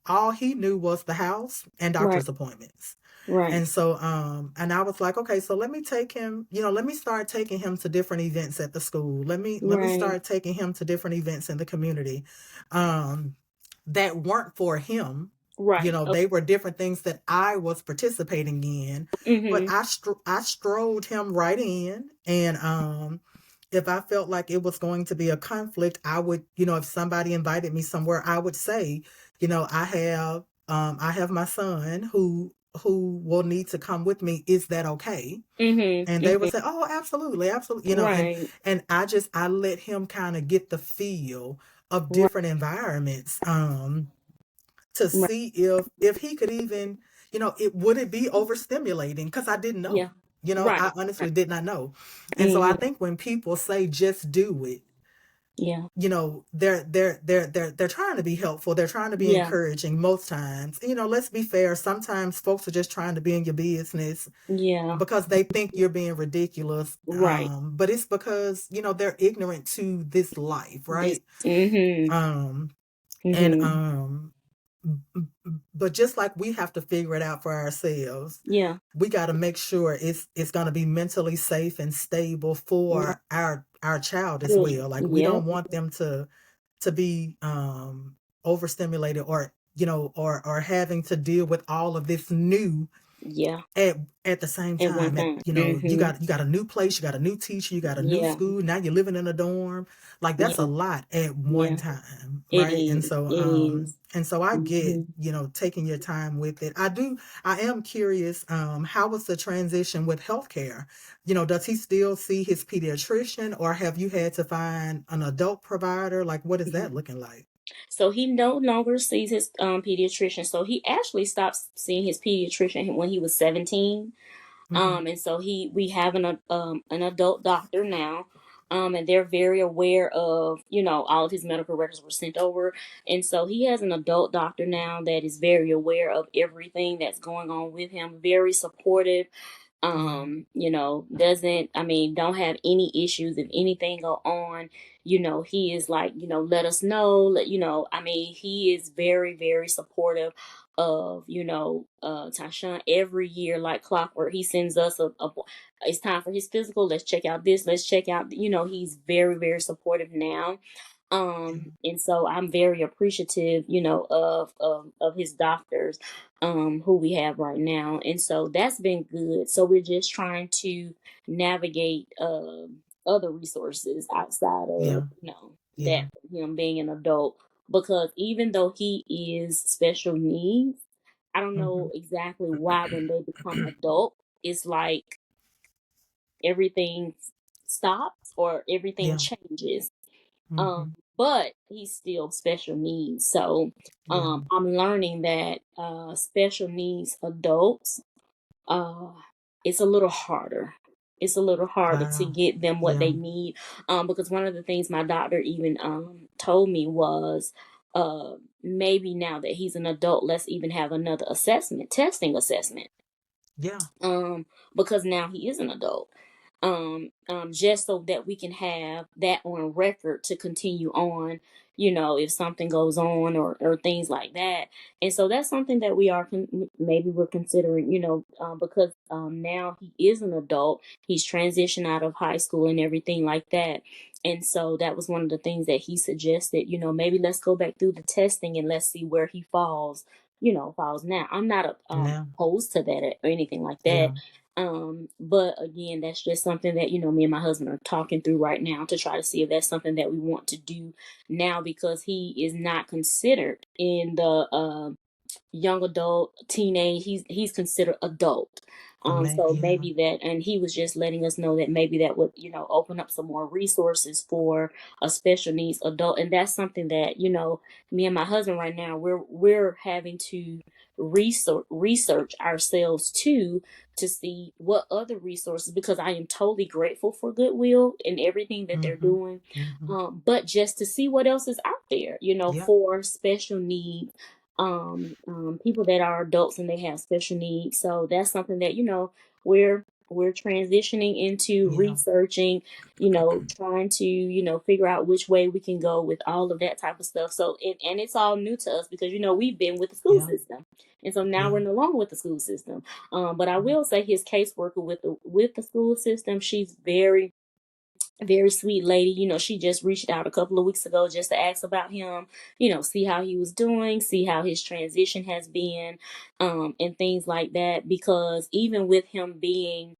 all he knew was the house and Right. doctor's appointments. Right. And so and I was like, okay, so let me take him, let me start taking him to different events at the school. Let me Right. start taking him to different events in the community. Um that weren't for him. Right. They were different things that I was participating in, but Mm-hmm. I strolled him right in. And if I felt like it was going to be a conflict, I would, if somebody invited me somewhere, I would say, I have my son who will need to come with me. Is that okay? Mm-hmm. And they would Mm-hmm. say, oh, absolutely, absolutely. Right. And I let him kind of get the feel of Right. different environments. To Right. see if he could even, it would it be overstimulating, because I didn't know. Yeah. Right. I Right. honestly did not know. And so I Mm-hmm. think when people say just do it, Yeah. they're trying to be helpful. They're trying to be Yeah. encouraging most times. Let's be fair. Sometimes folks are just trying to be in your business Yeah. because they think you're being ridiculous. Right. But it's because, they're ignorant to this life, This. right? Mm-hmm. Um, and Mm-hmm. but just like we have to figure it out for ourselves, Yeah. we got to make sure it's going to be mentally safe and stable Right. for our child as Children. well. Like, we Yep. don't want them to be overstimulated, or or having to deal with all of this new Yeah. at at the same At one time. time. You Mm-hmm. got a new place, you got a new teacher, you got a new Yeah. school, now you're living in a dorm. Like, that's a Yeah. lot at one Yeah. time, It right? And is. so It is. I get, Mm-hmm. taking your time with it. I am curious, how was the transition with healthcare? Does he still see his pediatrician, or have you had to find an adult provider? Like, what is that looking like? So he no longer sees his pediatrician. So he actually stopped seeing his pediatrician when he was 17. Hmm. And so we have an adult doctor now. And they're very aware of, all of his medical records were sent over. And so he has an adult doctor now that is very aware of everything that's going on with him, very supportive. Yeah. Doesn't, I mean, don't have any issues if anything go on. He is like, let us know, I mean, he is very, very supportive of, Tyshawn. Every year, like clockwork, he sends us it's time for his physical, let's check out this, let's check out, he's very, very supportive now. Yeah. And so I'm very appreciative, of his doctors, who we have right now. And so that's been good. So we're just trying to navigate other resources outside of, Yeah. that Yeah. him being an adult. Because even though he is special needs, I don't know Hmm. exactly why when they become adult, it's like everything stops or everything Yeah. changes. um Hmm. but he's still special needs. So Yeah. I'm learning that special needs adults, uh it's a little harder. It's a little harder to Wow. get them what Yeah. they need. Because one of the things my doctor even told me was, maybe now that he's an adult, let's even have another testing assessment, Yeah. um, because now he is an adult. Just so that we can have that on record to continue on, if something goes on or things like that. And so that's something that we are maybe we're considering, because now he is an adult, he's transitioned out of high school and everything like that. And so that was one of the things that he suggested, maybe let's go back through the testing and let's see where he falls, falls now. I'm not Now. opposed to that or anything like that. Yeah. But again, that's just something that, me and my husband are talking through right now to try to see if that's something that we want to do now, because he is not considered in the young adult, teenage. He's considered adult. Man, So yeah, maybe that, and he was just letting us know that maybe that would, open up some more resources for a special needs adult. And that's something that, me and my husband right now, we're having to research ourselves too, to see what other resources, because I am totally grateful for Goodwill and everything that they're mm-hmm, doing. mm-hmm, But just to see what else is out there, yeah, for special needs, people that are adults and they have special needs. So that's something that, we're transitioning into yeah, researching, trying to, figure out which way we can go with all of that type of stuff. So and it's all new to us because, we've been with the school yeah, system. And so now yeah, we're no longer with the school system. But I yeah, will say his caseworker with the school system, she's very, very sweet lady. She just reached out a couple of weeks ago just to ask about him, see how he was doing, see how his transition has been, and things like that. Because even with him being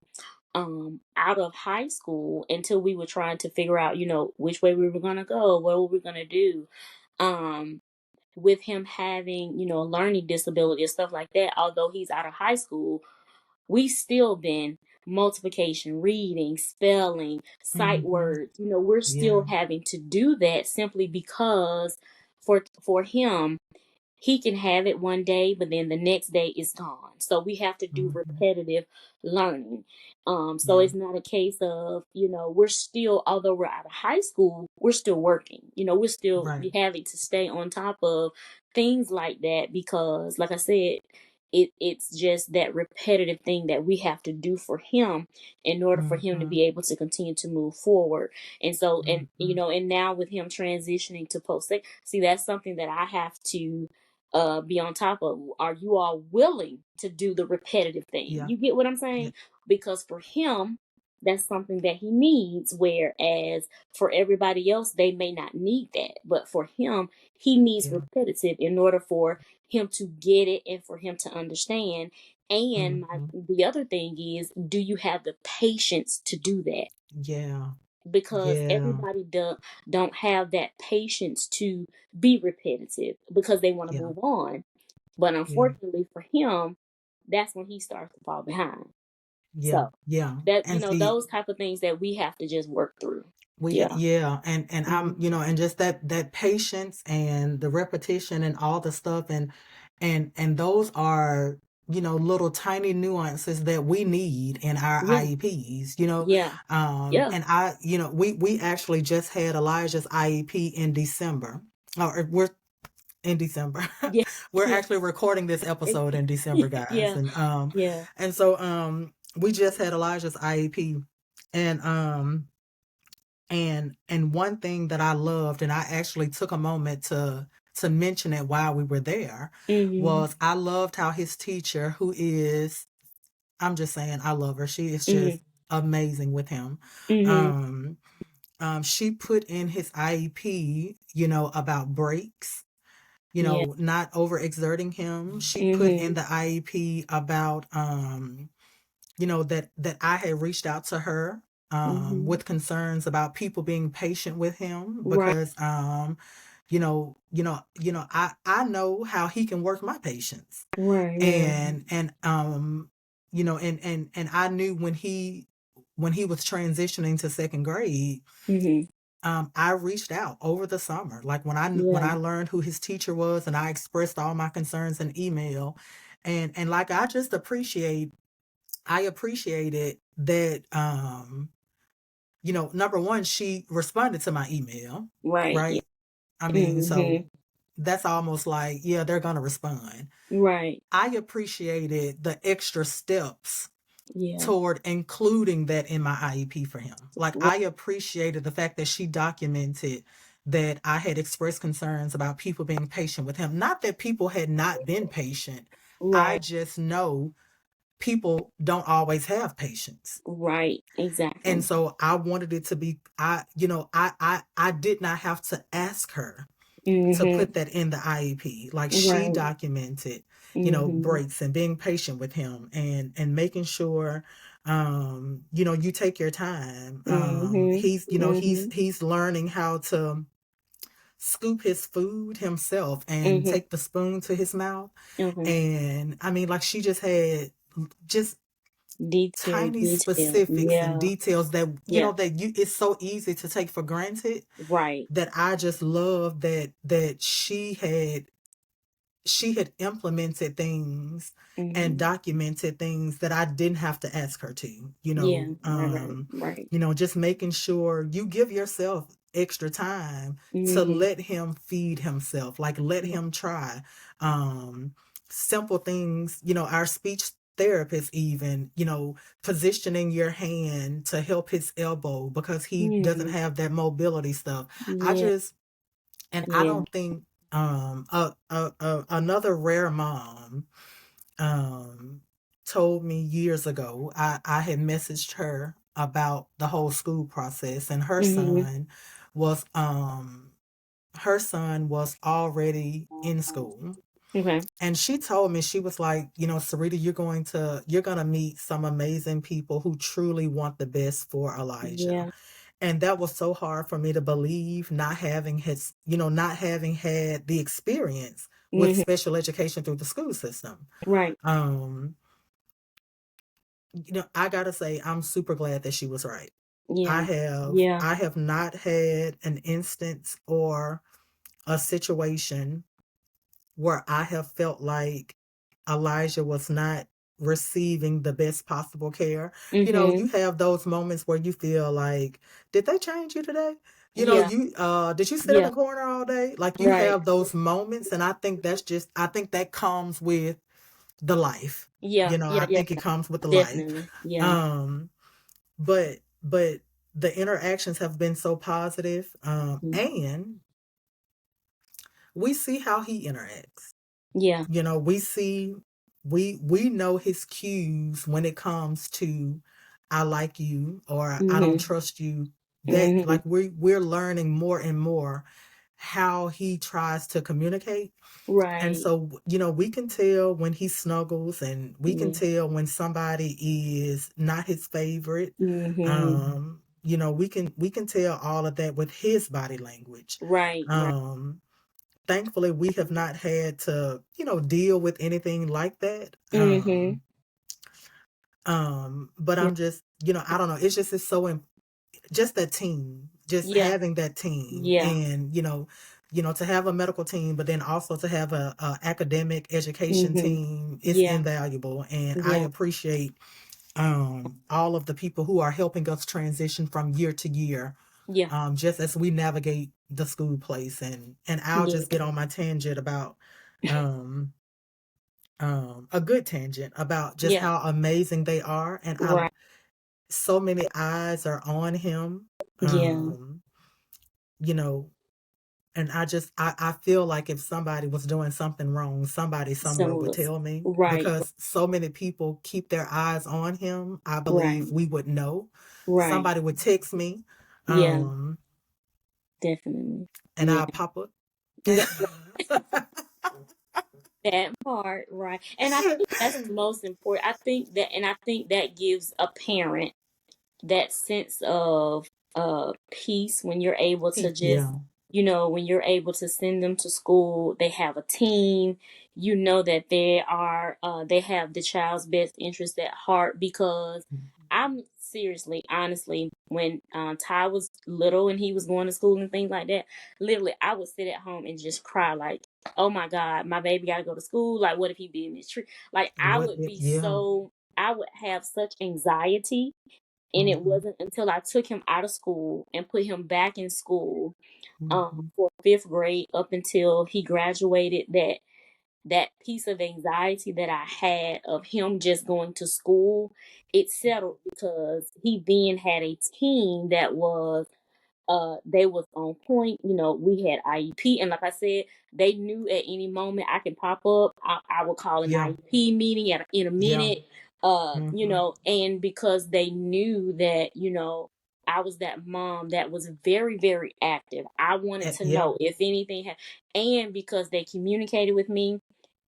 out of high school, until we were trying to figure out, which way we were gonna go, what were we gonna do, um, with him having, a learning disability and stuff like that, although he's out of high school, we still been multiplication, reading, spelling, sight mm-hmm, words. We're yeah, still having to do that simply because for him, he can have it one day, but then the next day it's gone. So we have to do mm-hmm, repetitive learning. So yeah, it's not a case of, we're still, although we're out of high school, we're still working. We're still right, having to stay on top of things like that because, like I said, it's just that repetitive thing that we have to do for him in order for him to mm-hmm, be able to continue to move forward. And so, and mm-hmm, and now with him transitioning to post, see, that's something that I have to be on top of. Are you all willing to do the repetitive thing? yeah, You get what I'm yeah, saying? Because for him, that's something that he needs. Whereas for everybody else, they may not need that. But for him, he needs yeah, repetitive in order for him to get it and for him to understand. And mm-hmm, the other thing is, do you have the patience to do that? yeah, Because yeah, everybody don't have that patience to be repetitive because they want to yeah, move on. But yeah, unfortunately for him, that's when he starts to fall behind. yeah, So yeah, that, and see, those type of things that we have to just work through. Yeah. yeah, and I'm, Hmm. and just that patience and the repetition and all the stuff, and those are, little tiny nuances that we need in our Yeah. IEPs, Yeah. Yeah. and we actually just had Elijah's IEP in December, or we're in December. Yeah. We're Yeah. actually recording this episode in December, guys, Yeah. and Yeah. we just had Elijah's IEP, and one thing that I loved, and I actually took a moment to mention it while we were there, Mhm. was I loved how his teacher, who is, I'm just saying, I love her. She is just Mhm. amazing with him. Mhm. Um, she put in his IEP, about breaks, Yeah. not overexerting him. She put in Mhm. the IEP about, that I had reached out to her Mhm. with concerns about people being patient with him Right. because I know how he can work my patience. Right. Right. And I knew when he was transitioning to second grade, Mhm. I reached out over the summer, like when I Yeah. learned who his teacher was, and I expressed all my concerns in email, and like I appreciated that, number one, she responded to my email, Right. Yeah. right? I mean, so Mhm. that's almost like, yeah, they're gonna respond. Right. I appreciated the extra steps Yeah. toward including that in my IEP for him. Like, Right. I appreciated the fact that she documented that I had expressed concerns about people being patient with him. Not that people had not been patient. I Right. just know people don't always have patience. Right. And Exactly. so I wanted it to be, I did not have to ask her to Mhm. put that in the IEP. Like she Right. documented, Mhm. breaks and being patient with him and making sure you take your time. Mhm. He's you know Mhm. he's learning how to scoop his food himself and Mhm. take the spoon to his mouth. Okay. And I mean, like she just had just Detail, tiny detail. specifics and Yeah. details that Yeah. it's so easy to take for granted, Right. that I just love that she had implemented things and Mhm. documented things that I didn't have to ask her to, Yeah. Right. Right. Right. just making sure you give yourself extra time to Mhm. let him feed himself, like let Yeah. him try um simple things, our speech therapist even, positioning your hand to help his elbow because he doesn't Mhm. have that mobility stuff. I Yeah. just and I Yeah. don't think another rare mom um told me years ago. I had messaged her about the whole school process, and Mhm. was um her son was already in school. Okay. And she told me, she was like, Sarita, you're going to meet some amazing people who truly want the best for Elijah. Yeah. And that was so hard for me to believe, not having had the experience with Mhm. special education through the school system. Right. um I gotta say, I'm super glad that she was right. i Yeah. have Yeah. i have not had an instance or a situation where I have felt like Elijah was not receiving the best possible care. You Mhm. have those moments where you feel like, did they change you today? Yeah. You did you sit in Yeah. the corner all day? Like, you Right. have those moments, and I think that comes with the life. Yeah. Yeah. I Yeah. think it comes with the life. Definitely. Yeah. Um but the interactions have been so positive. Mm. And we see how he interacts. Yeah. We see, we know his cues when it comes to, I like you or I don't Mhm. trust you. That, Mhm. like, we're learning more and more how he tries to communicate. And Right. so, we can tell when he snuggles, and we can Yeah. tell when somebody is not his favorite. Mhm. We can tell all of that with his body language. Right. Right. um Thankfully, we have not had to, deal with anything like that. Mhm. But Yeah. I'm just, I don't know. It's so just that team, just Yeah. having that team, Yeah. and to have a medical team, but then also to have a academic education Mhm. team is Yeah. invaluable. And I Yeah. appreciate all of the people who are helping us transition from year to year, Yeah. just as we navigate the school place. And I'll Yeah. just get on my tangent about um a good tangent about just Yeah. how amazing they are. And Right. so many eyes are on him. Yeah. um you know and I feel like if somebody was doing something wrong, somebody somewhere would Symbols. tell me, Right. because so many people keep their eyes on him. I Right. believe we would know. Right. Somebody would text me, Yeah. um Definitely. and Yeah. I'll pop up. That that part, right. And I think that's the most important. I think that gives a parent that sense of peace when you're able to just, Yeah. when you're able to send them to school, they have a team, that they have the child's best interest at heart. Because I'm seriously, honestly, when Ty was little and he was going to school and things like that, literally I would sit at home and just cry, like, oh my God, my baby gotta go to school, like what if he be in this tree, like What? Yeah. I would have such anxiety. And it Hmm. wasn't until I took him out of school and put him back in school, Hmm. for fifth grade up until he graduated, that piece of anxiety that I had of him just going to school, it settled, because he then had a team that was, they was on point. We had IEP, and like I said, they knew at any moment I can pop up. I would call an Yeah. IEP meeting in a Yeah. minute. Hmm. And because they knew that, I was that mom that was very, very active. I wanted to Yeah. know if anything had, and because they communicated with me,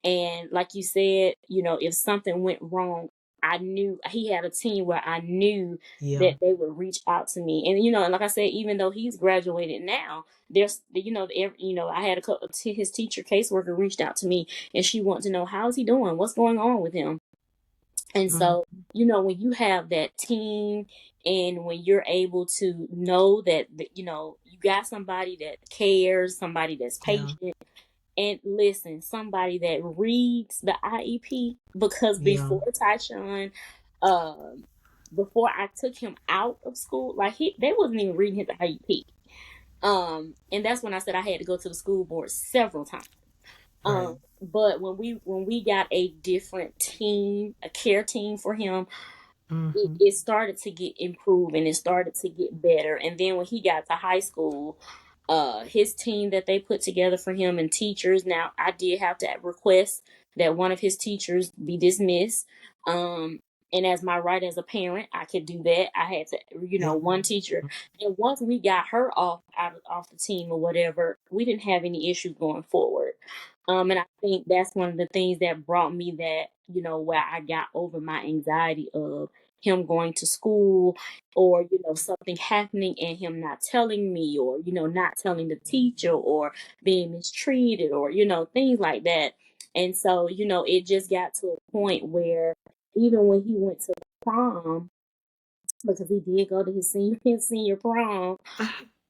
and like you said, if something went wrong, I knew he had a team where I knew Yeah. that they would reach out to me. And and like I said, even though he's graduated now, there's I had a couple his teacher caseworker reached out to me, and she wanted to know how's he doing, what's going on with him. And Mm, so, when you have that team, and when you're able to know that, you got somebody that cares, somebody that's yeah. patient, and listen, somebody that reads the IEP, because Yeah. um, before I took him out of school, like they wasn't even reading his IEP. And that's when I said I had to go to the school board several times. Right. But when we got a different team, a care team for him, Mm-hmm. it started to get improved, and it started to get better. And then when he got to high school, his team that they put together for him, and teachers, now I did have to request that one of his teachers be dismissed. um and as my right as a parent, I could do that. I had to, Yeah. one teacher, and once we got her off the team or whatever, we didn't have any issues going forward. And I think that's one of the things that brought me that, where I got over my anxiety of him going to school, or something happening and him not telling me, or not telling the teacher, or being mistreated, or things like that. And so, it just got to a point where, even when he went to prom, because he did go to his senior his senior prom,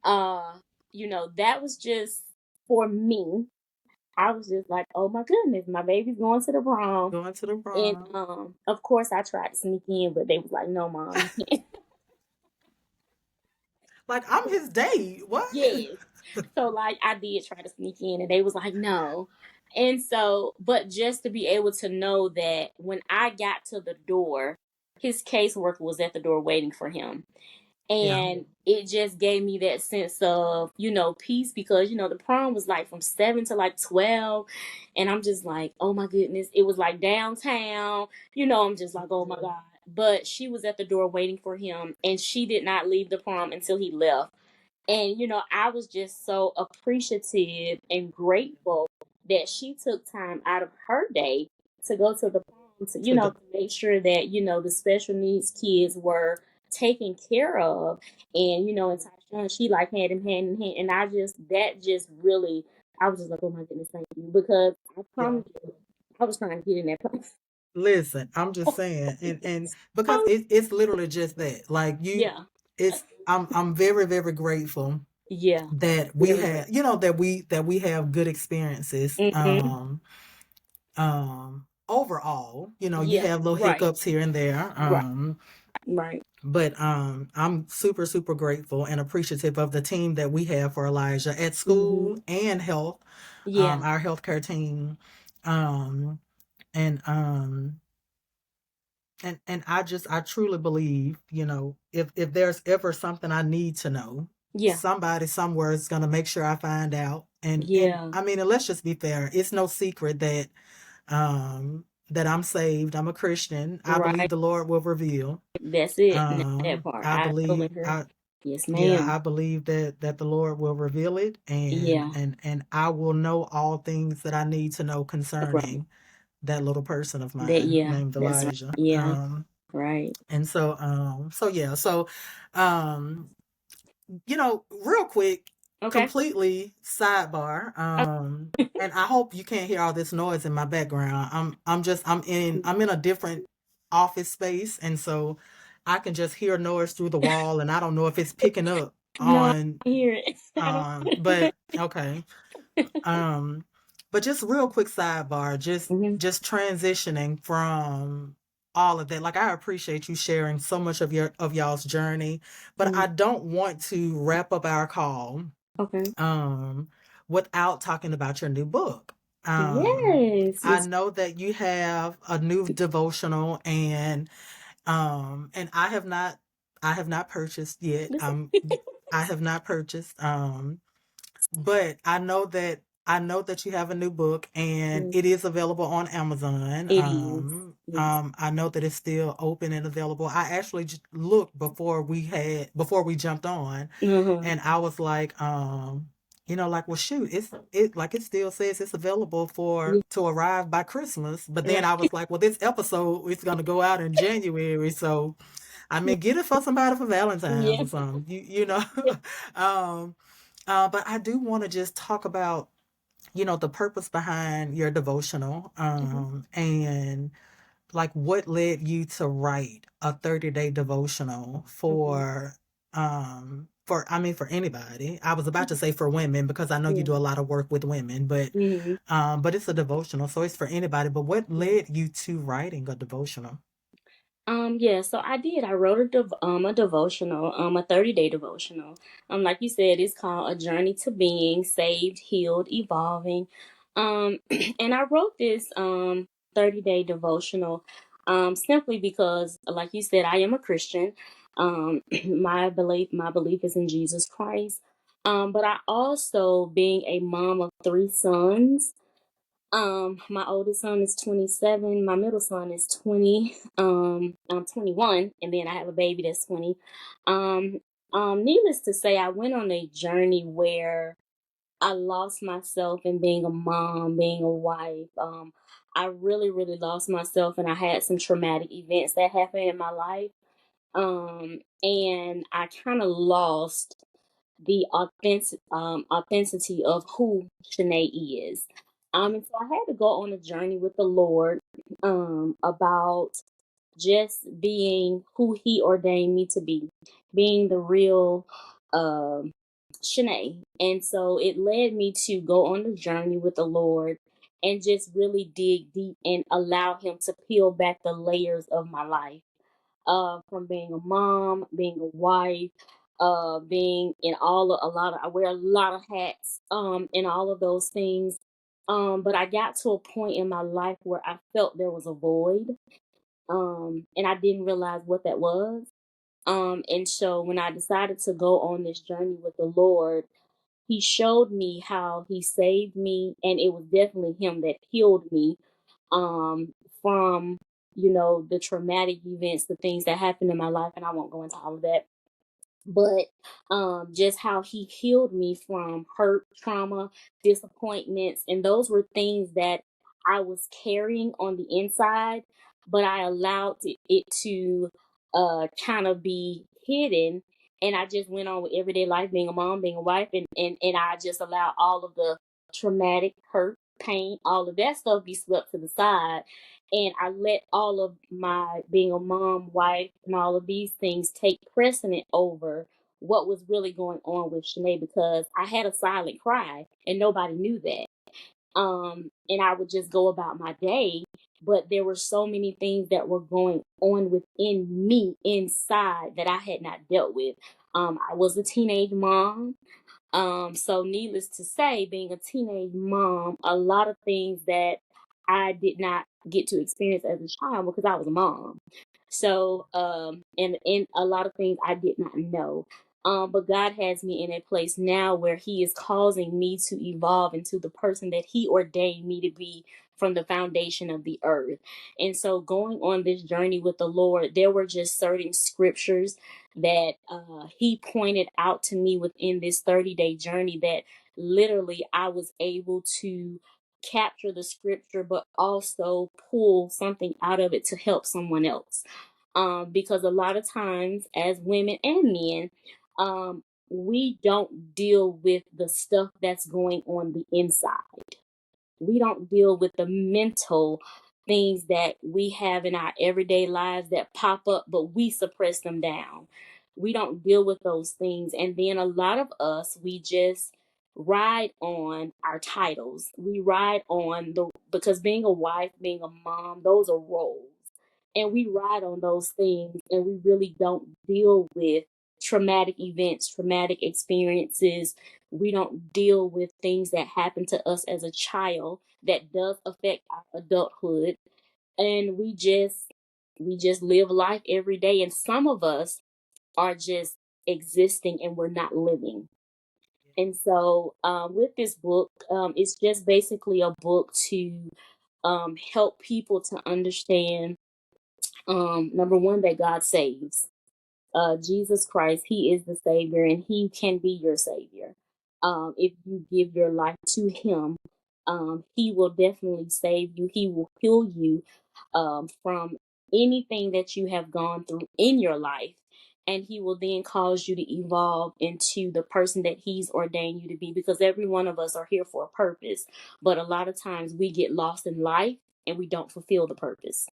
uh that was just, for me, I was just like, oh my goodness, my baby's going to the prom. Going to the And prom. of course I tried to sneak in, but they was like, no, mom, you can't. Like, I'm his date. What? Yes. So like I did try to sneak in, and they was like, no. And so, but just to be able to know that when I got to the door, his caseworker was at the door waiting for him. Yeah. And it just gave me that sense of, peace, because, the prom was like from 7 to like 12. And I'm just like, oh my goodness. It was like downtown. I'm just like, oh my God. But she was at the door waiting for him, and she did not leave the prom until he left. And, I was just so appreciative and grateful that she took time out of her day to go to the prom, to, To the to make sure that, the special needs kids were taken care of. And, and Tyshawn, she like had him hand in hand. And that just really, I was just like, oh my goodness, thank you. Because I yeah. promise you, I was trying to get in that place. Listen, I'm just saying, and because Oh, it's literally just that. Like, yeah. I'm very, very grateful Yeah. that we Very great. have, that we have good experiences. Mm-hmm. Overall, you Yeah. have little Right. hiccups here and there. Right. Right. But I'm super, super grateful and appreciative of the team that we have for Elijah at Mm-hmm. school and health, Yeah. our healthcare team. Um, and I truly believe, if there's ever something I need to know, Yeah. somebody somewhere is gonna make sure I find out. And Yeah. I mean, and let's just be fair. It's no secret that I'm saved. I'm a Christian. I believe Right. the Lord will reveal. That's it. Now, that part. I I totally believe agree. I Yes, Yeah, ma'am. I believe that the Lord will reveal it, and Yeah. I will know all things that I need to know Right. concerning that little person of That, mine yeah. named That's right. Elijah. Yeah. Right. And so yeah, um real quick, Okay. completely sidebar. And I hope you can't hear all this noise in my background. I'm in a different office space, and so I can just hear noise through the wall, and I don't know if it's picking up No, I on hear it. I don't. but okay. Um, but just real quick sidebar, Hmm. just transitioning from all of that. Like, I appreciate you sharing so much of y'all's journey, but Hmm. I don't want to wrap up our call Okay. um without talking about your new book. Yes. I It's know that you have a new devotional, and I have not purchased yet. this. I have not purchased but I know that I know that you have a new book and Mm, it is available on Amazon. it is. Yes. I know that it's still open and available. I actually just looked before we jumped on, Uh-huh. and I was like, like, well, shoot, it still says it's available for Yeah. to arrive by Christmas. But then Right. I was like, well, this episode is gonna go out in January, so I mean, get it for somebody for Valentine's Yeah. or something. um, but I do want to just talk about the purpose behind your devotional, Mhm. and like what led you to write a 30-day devotional Mhm. I mean, for anybody. I was about to say for women because I know you Yeah. do a lot of work with women, Mhm. but it's a devotional, so it's for anybody. But what Yeah. led you to writing a devotional? Yeah, so I did. I wrote a devotional, a 30-day devotional. Like you said, it's called A Journey to Being Saved, Healed, Evolving. And I wrote this 30-day devotional simply because, like you said, I am a Christian. My belief is in Jesus Christ. But I also, being a mom of three sons, my oldest son is 27, my middle son is 20, I'm 21, and then I have a baby that's 20. Um, Needless to say, I went on a journey where I lost myself in being a mom, being a wife. I really, really lost myself, and I had some traumatic events that happened in my life. And I kind of lost the authenticity of who Shanae is. And so I had to go on a journey with the Lord about just being who He ordained me to be, being the real um Shanae. And so it led me to go on the journey with the Lord and just really dig deep and allow Him to peel back the layers of my life, from being a mom, being a wife, being in I wear a lot of hats, in all of those things. But I got to a point in my life where I felt there was a void, and I didn't realize what that was. And so when I decided to go on this journey with the Lord, He showed me how He saved me, and it was definitely Him that healed me, um, from the traumatic events, the things that happened in my life, and I won't go into all of that, but just how He healed me from hurt, trauma, disappointments, and those were things that I was carrying on the inside, but I allowed it to kind of be hidden, and I just went on with everyday life, being a mom, being a wife, and I just allowed all of the traumatic hurt, pain, all of that stuff be swept to the side, and I let all of my being a mom, wife, and all of these things take precedent over what was really going on with Shanae, because I had a silent cry and nobody knew that. And I would just go about my day, but there were so many things that were going on within me inside that I had not dealt with. I was a teenage mom. So needless to say, being a teenage mom, a lot of things that I did not get to experience as a child because I was a mom. So, and a lot of things I did not know. But God has me in a place now where He is causing me to evolve into the person that He ordained me to be from the foundation of the earth. And so, going on this journey with the Lord, there were just certain scriptures that He pointed out to me within this 30-day journey that literally I was able to capture the scripture, but also pull something out of it to help someone else. Because a lot of times, as women and men, we don't deal with the stuff that's going on the inside. We don't deal with the mental things that we have in our everyday lives that pop up, but we suppress them down. We don't deal with those things. And then a lot of us, we just ride on our titles. We ride on because being a wife, being a mom, those are roles. And we ride on those things and we really don't deal with traumatic events, traumatic experiences. We don't deal with things that happen to us as a child that does affect our adulthood. And we just live life every day, and some of us are just existing and we're not living. And so, with this book, it's just basically a book to help people to understand, number one, that God saves. Jesus Christ, He is the Savior, and He can be your Savior. If you give your life to Him, He will definitely save you. He will heal you from anything that you have gone through in your life. And He will then cause you to evolve into the person that He's ordained you to be, because every one of us are here for a purpose. But a lot of times we get lost in life and we don't fulfill the purpose.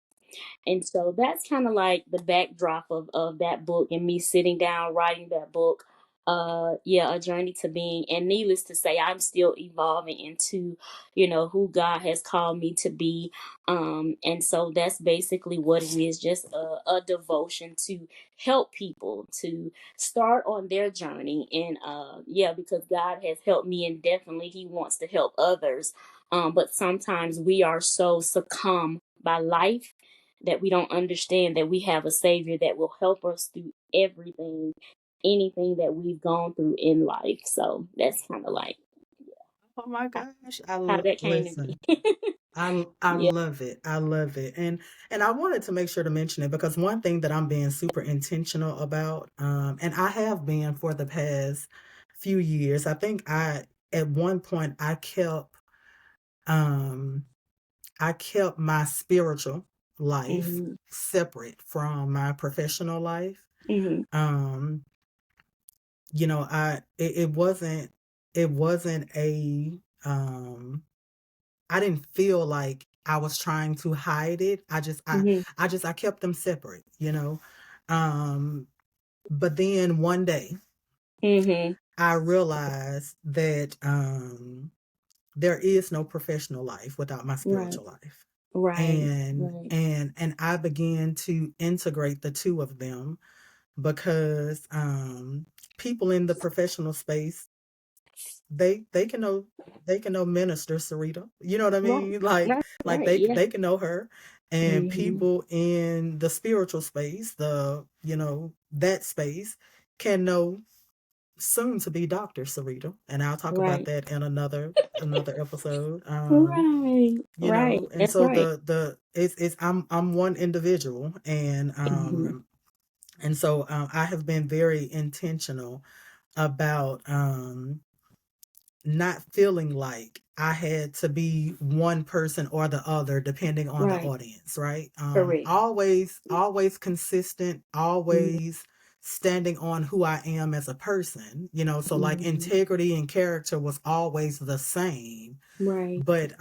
And so that's kind of like the backdrop of that book and me sitting down writing that book. Yeah, A Journey to Being. And needless to say, I'm still evolving into, who God has called me to be. And so that's basically what it is, just a devotion to help people to start on their journey. And yeah, because God has helped me, and definitely He wants to help others. But sometimes we are so succumbed by life that we don't understand that we have a Savior that will help us through everything, anything that we've gone through in life. So that's kind of like Oh my gosh, how that came to listen. be. I Yeah. love it. I love it. And I wanted to make sure to mention it because one thing that I'm being super intentional about, and I have been for the past few years. I think at one point um I kept my spiritual life Hmm. separate from my professional life. Hmm. Um, it wasn't a um I didn't feel like I was trying to hide it. Hmm. I kept them separate. Um, but then one day Hmm. I realized that there is no professional life without my Right. spiritual life. Right. And Right. and and I began to integrate the two of them because people in the professional space, they can know Minister Sarita. You know what I Right. mean? Like Right. like Right. they Yeah. they can know her. And Hmm. people in the spiritual space, that space, can know soon to be Dr. Sarita. And I'll talk about Right. that in another episode. Right. Right. And That's so right. the it's I'm one individual. and Hmm. um and so I have been very intentional about not feeling like I had to be one person or the other depending on the Right. audience, right? Correct. Always consistent, Hmm. always standing on who I am as a person. So like Hmm. integrity and character was always the same, Right. but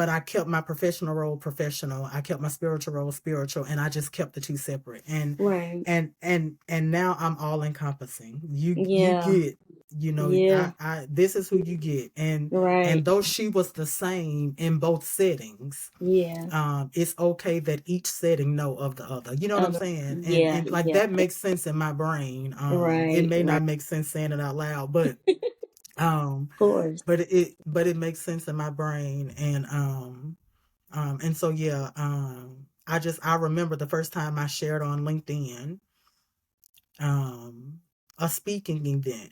I kept my professional role professional. I kept my spiritual role spiritual, and I just kept the two separate. And Right. and and and now I'm all encompassing. You Yeah. get, Yeah. I this is who you get. And Right. though she was the same in both settings, Yeah. it's okay that each setting know of the other. You know what I'm Other. saying? And Yeah. and like Yeah. that makes sense in my brain. It Right. may Right. not make sense saying it out loud, um Of course. but it makes sense in my brain. And so yeah, I remember the first time I shared on LinkedIn um a speaking event,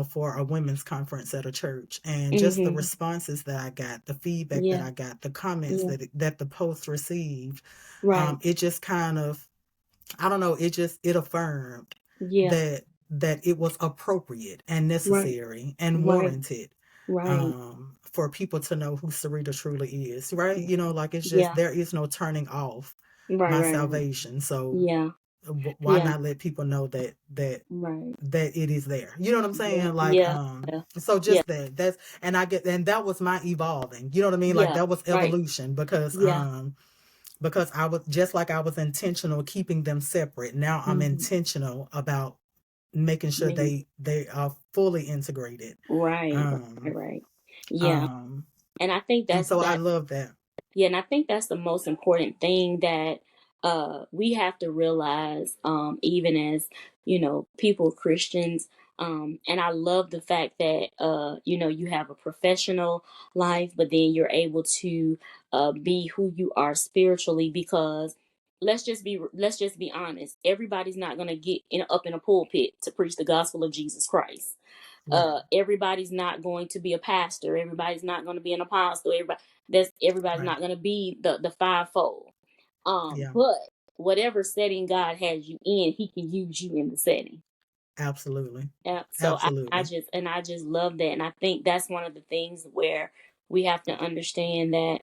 for a women's conference at a church, and just the Mhm. responses that I got, the feedback that Yeah. I got, the comments Yeah. that the post received. Right. It just kind of, I don't know, it affirmed Yeah. that it was appropriate and Right. necessary and Right. warranted, Right. for people to know who Sarita truly is, right? Like it's just, Yeah. there is no turning off Right. my Right. Right. salvation. So Yeah. why Yeah. not let people know Right. that it is there? You know what I'm Yeah. saying? Like, Yeah. so Yeah. just that's, and that was my evolving. You know what I mean? Like Yeah. that was Right. evolution, Yeah. because I was just like I was intentional keeping them separate. Now I'm Mhm. intentional about making sure Man. they are fully integrated. Right. Right. Um, Right. Yeah. um, And I think and that's so I that. love that. Yeah, and I think that's the most important thing that we have to realize, even as people, Christians. And I love the fact that you have a professional life, but then you're able to be who you are spiritually. Because let's just be honest, everybody's not gonna get up in a pulpit to preach the gospel of Jesus Christ. Right. Everybody's not going to be a pastor, everybody's not going to be an apostle, everybody's Right. not going to be the fivefold. Yeah. But whatever setting God has you in, he can use you in the setting. Absolutely. Yeah, so Absolutely. I just love that, and I think that's one of the things where we have to understand that,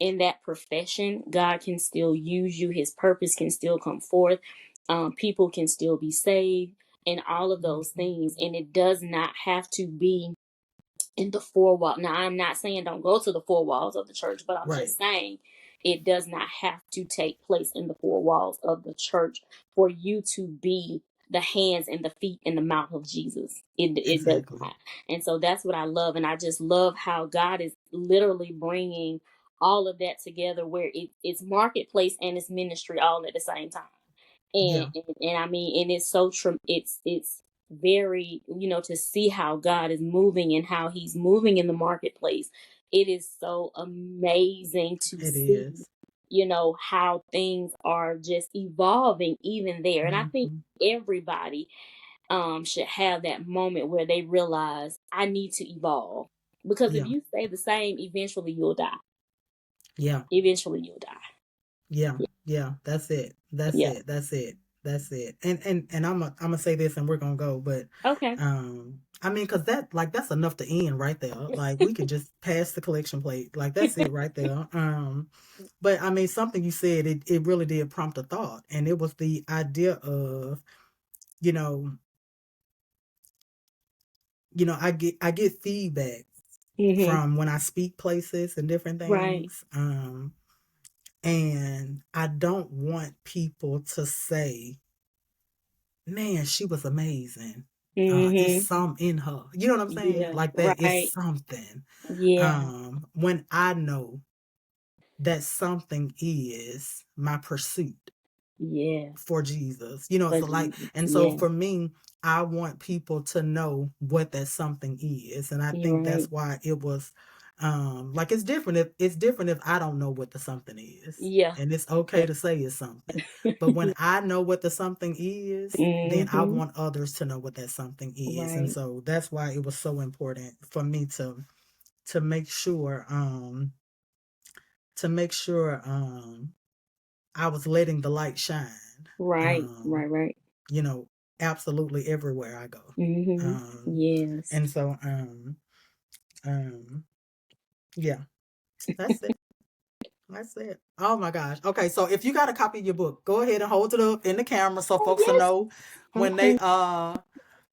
in that profession, God can still use you. His purpose can still come forth. People can still be saved, and all of those Mhm. things. And it does not have to be in the four wall. Now, I'm not saying don't go to the four walls of the church, but I'm Right. just saying it does not have to take place in the four walls of the church for you to be the hands and the feet and the mouth of Jesus. It does Exactly. not. And so that's what I love. And I just love how God is literally bringing all of that together where it's marketplace and it's ministry all at the same time. and Yeah. and, and I mean, and it's so it's very, to see how God is moving and how he's moving in the marketplace. It is so amazing to It see, is. how things are just evolving even there. And I think Mhm. everybody should have that moment where they realize I need to evolve. Because if Yeah. you stay the same, eventually you'll die. Yeah. Eventually you'll die. Yeah. Yeah. That's it. That's Yeah. it. That's it. That's it. And I'm gonna say this and we're gonna go, but Okay. I mean, cause that's enough to end right there. Like we could just pass the collection plate. Like that's it right there. But I mean, something you said, it really did prompt a thought, and it was the idea of, you know, I get feedback Mhm. from when I speak places and different Right. things. And I don't want people to say, man, she was amazing. It's Mhm. some in her. You know what I'm saying? Yeah. Like that is Right. something. Yeah. When I know that something is my pursuit Yes. for Jesus. For So like, Jesus. and so Yeah. for me, I want people to know what that something is. And I You're think right. that's why it was like it's different if I don't know what the something is. Yeah. And it's okay Yeah. to say it's something. But when I know what the something is, then I Mhm. want others to know what that something is. And Right. so that's why it was so important for me to make sure to make sure I was letting the light shine. Right. Um Right. Right. you know, absolutely everywhere I go. Mhm. Um, Yes. and so, um, yeah, that's it. That's it. Oh my gosh. Okay, so if you got a copy of your book, go ahead and hold it up in the camera so Oh folks will yes. know when they Okay. uh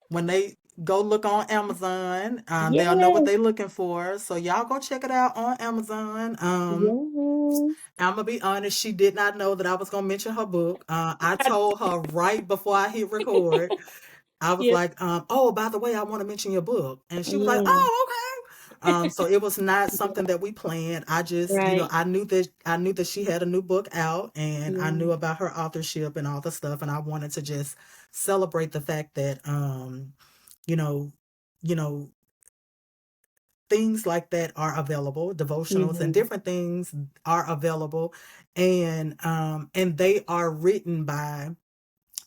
when they go look on Amazon, they'll know what Yes. they're looking for. So y'all go check it out on Amazon. Yes. I'm gonna be honest, she did not know that I was gonna mention her book. I I- told her right before I hit record. I was yeah. like, oh, by the way, I want to mention your book. And she was like, Yeah. oh, okay. So it was not something that we planned. I just, Right. I knew that she had a new book out and I Yeah. knew about her authorship and all the stuff. And I wanted to just celebrate the fact that, you know, you know, things like that are available, devotionals and Mhm. different things are available. And they are written by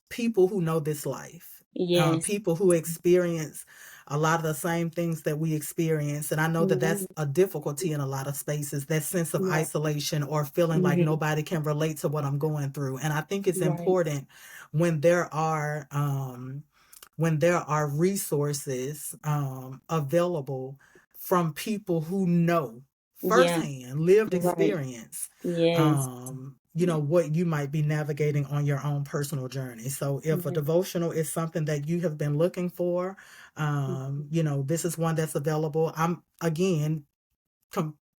people who know this life, Yes. people who experience a lot of the same things that we experience. And I know that Mhm. that's a difficulty in a lot of spaces, that sense of Right. isolation or feeling like Mhm. nobody can relate to what I'm going through. And I think it's Right. important when there are resources available from people who know Yeah. firsthand, lived Right. experience, Yes. what you might be navigating on your own personal journey. So if a Yeah. devotional is something that you have been looking for, this is one that's available. I'm again,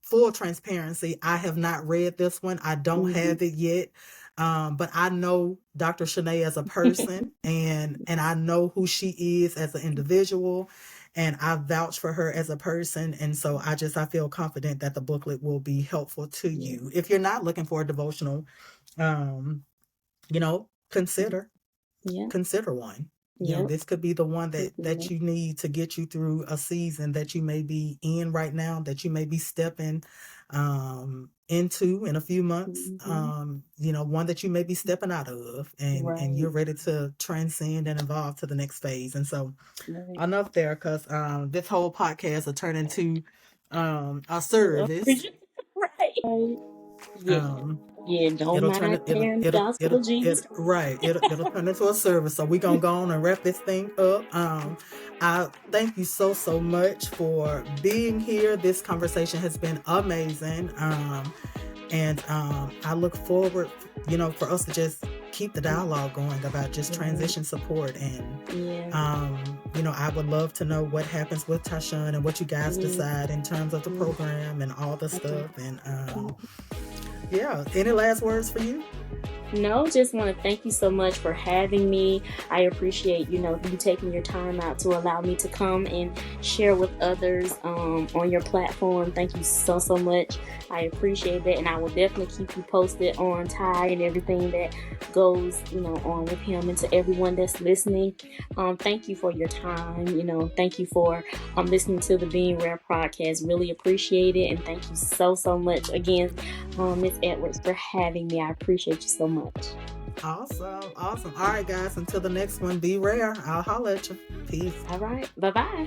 full transparency, I have not read this one. I don't Mhm. have it yet. But I know Dr. Shanae as a person and I know who she is as an individual and I vouch for her as a person. And so I feel confident that the booklet will be helpful to Yeah. you. If you're not looking for a devotional, um, consider Yeah. consider one. Yep. This could be the one that Mhm. you need to get you through a season that you may be in right now, that you may be stepping into in a few months. Mhm. One that you may be stepping out of, and Right. you're ready to transcend and evolve to the next phase. And so, Right. enough there, because this whole podcast will turn into a Well, service. right. Yeah. Um, Yeah. Don't It'll turn mind it. sharing the gospel of Jesus Christ. Right. It'll turn into a service. So we gonna go on and wrap this thing up. I thank you so much for being here. This conversation has been amazing. And I look forward, for us to just keep the dialogue going about just Right. transition support. And Yeah. I would love to know what happens with Tashawn and what you guys Yeah. decide in terms of the Yeah. program and all the Okay. stuff. And yeah, any last words for you? No, just want to thank you so much for having me. I appreciate, you taking your time out to allow me to come and share with others on your platform. Thank you so much. I appreciate that, and I will definitely keep you posted on Ty and everything that goes, on with him, and to everyone that's listening. Thank you for your time. Thank you for listening to the Being Rare podcast. Really appreciate it, and thank you so much again, Miss Edwards, for having me. I appreciate you so much. Awesome. Awesome. All right, guys. Until the next one, be rare. I'll holler at you. Peace. All right. Bye bye.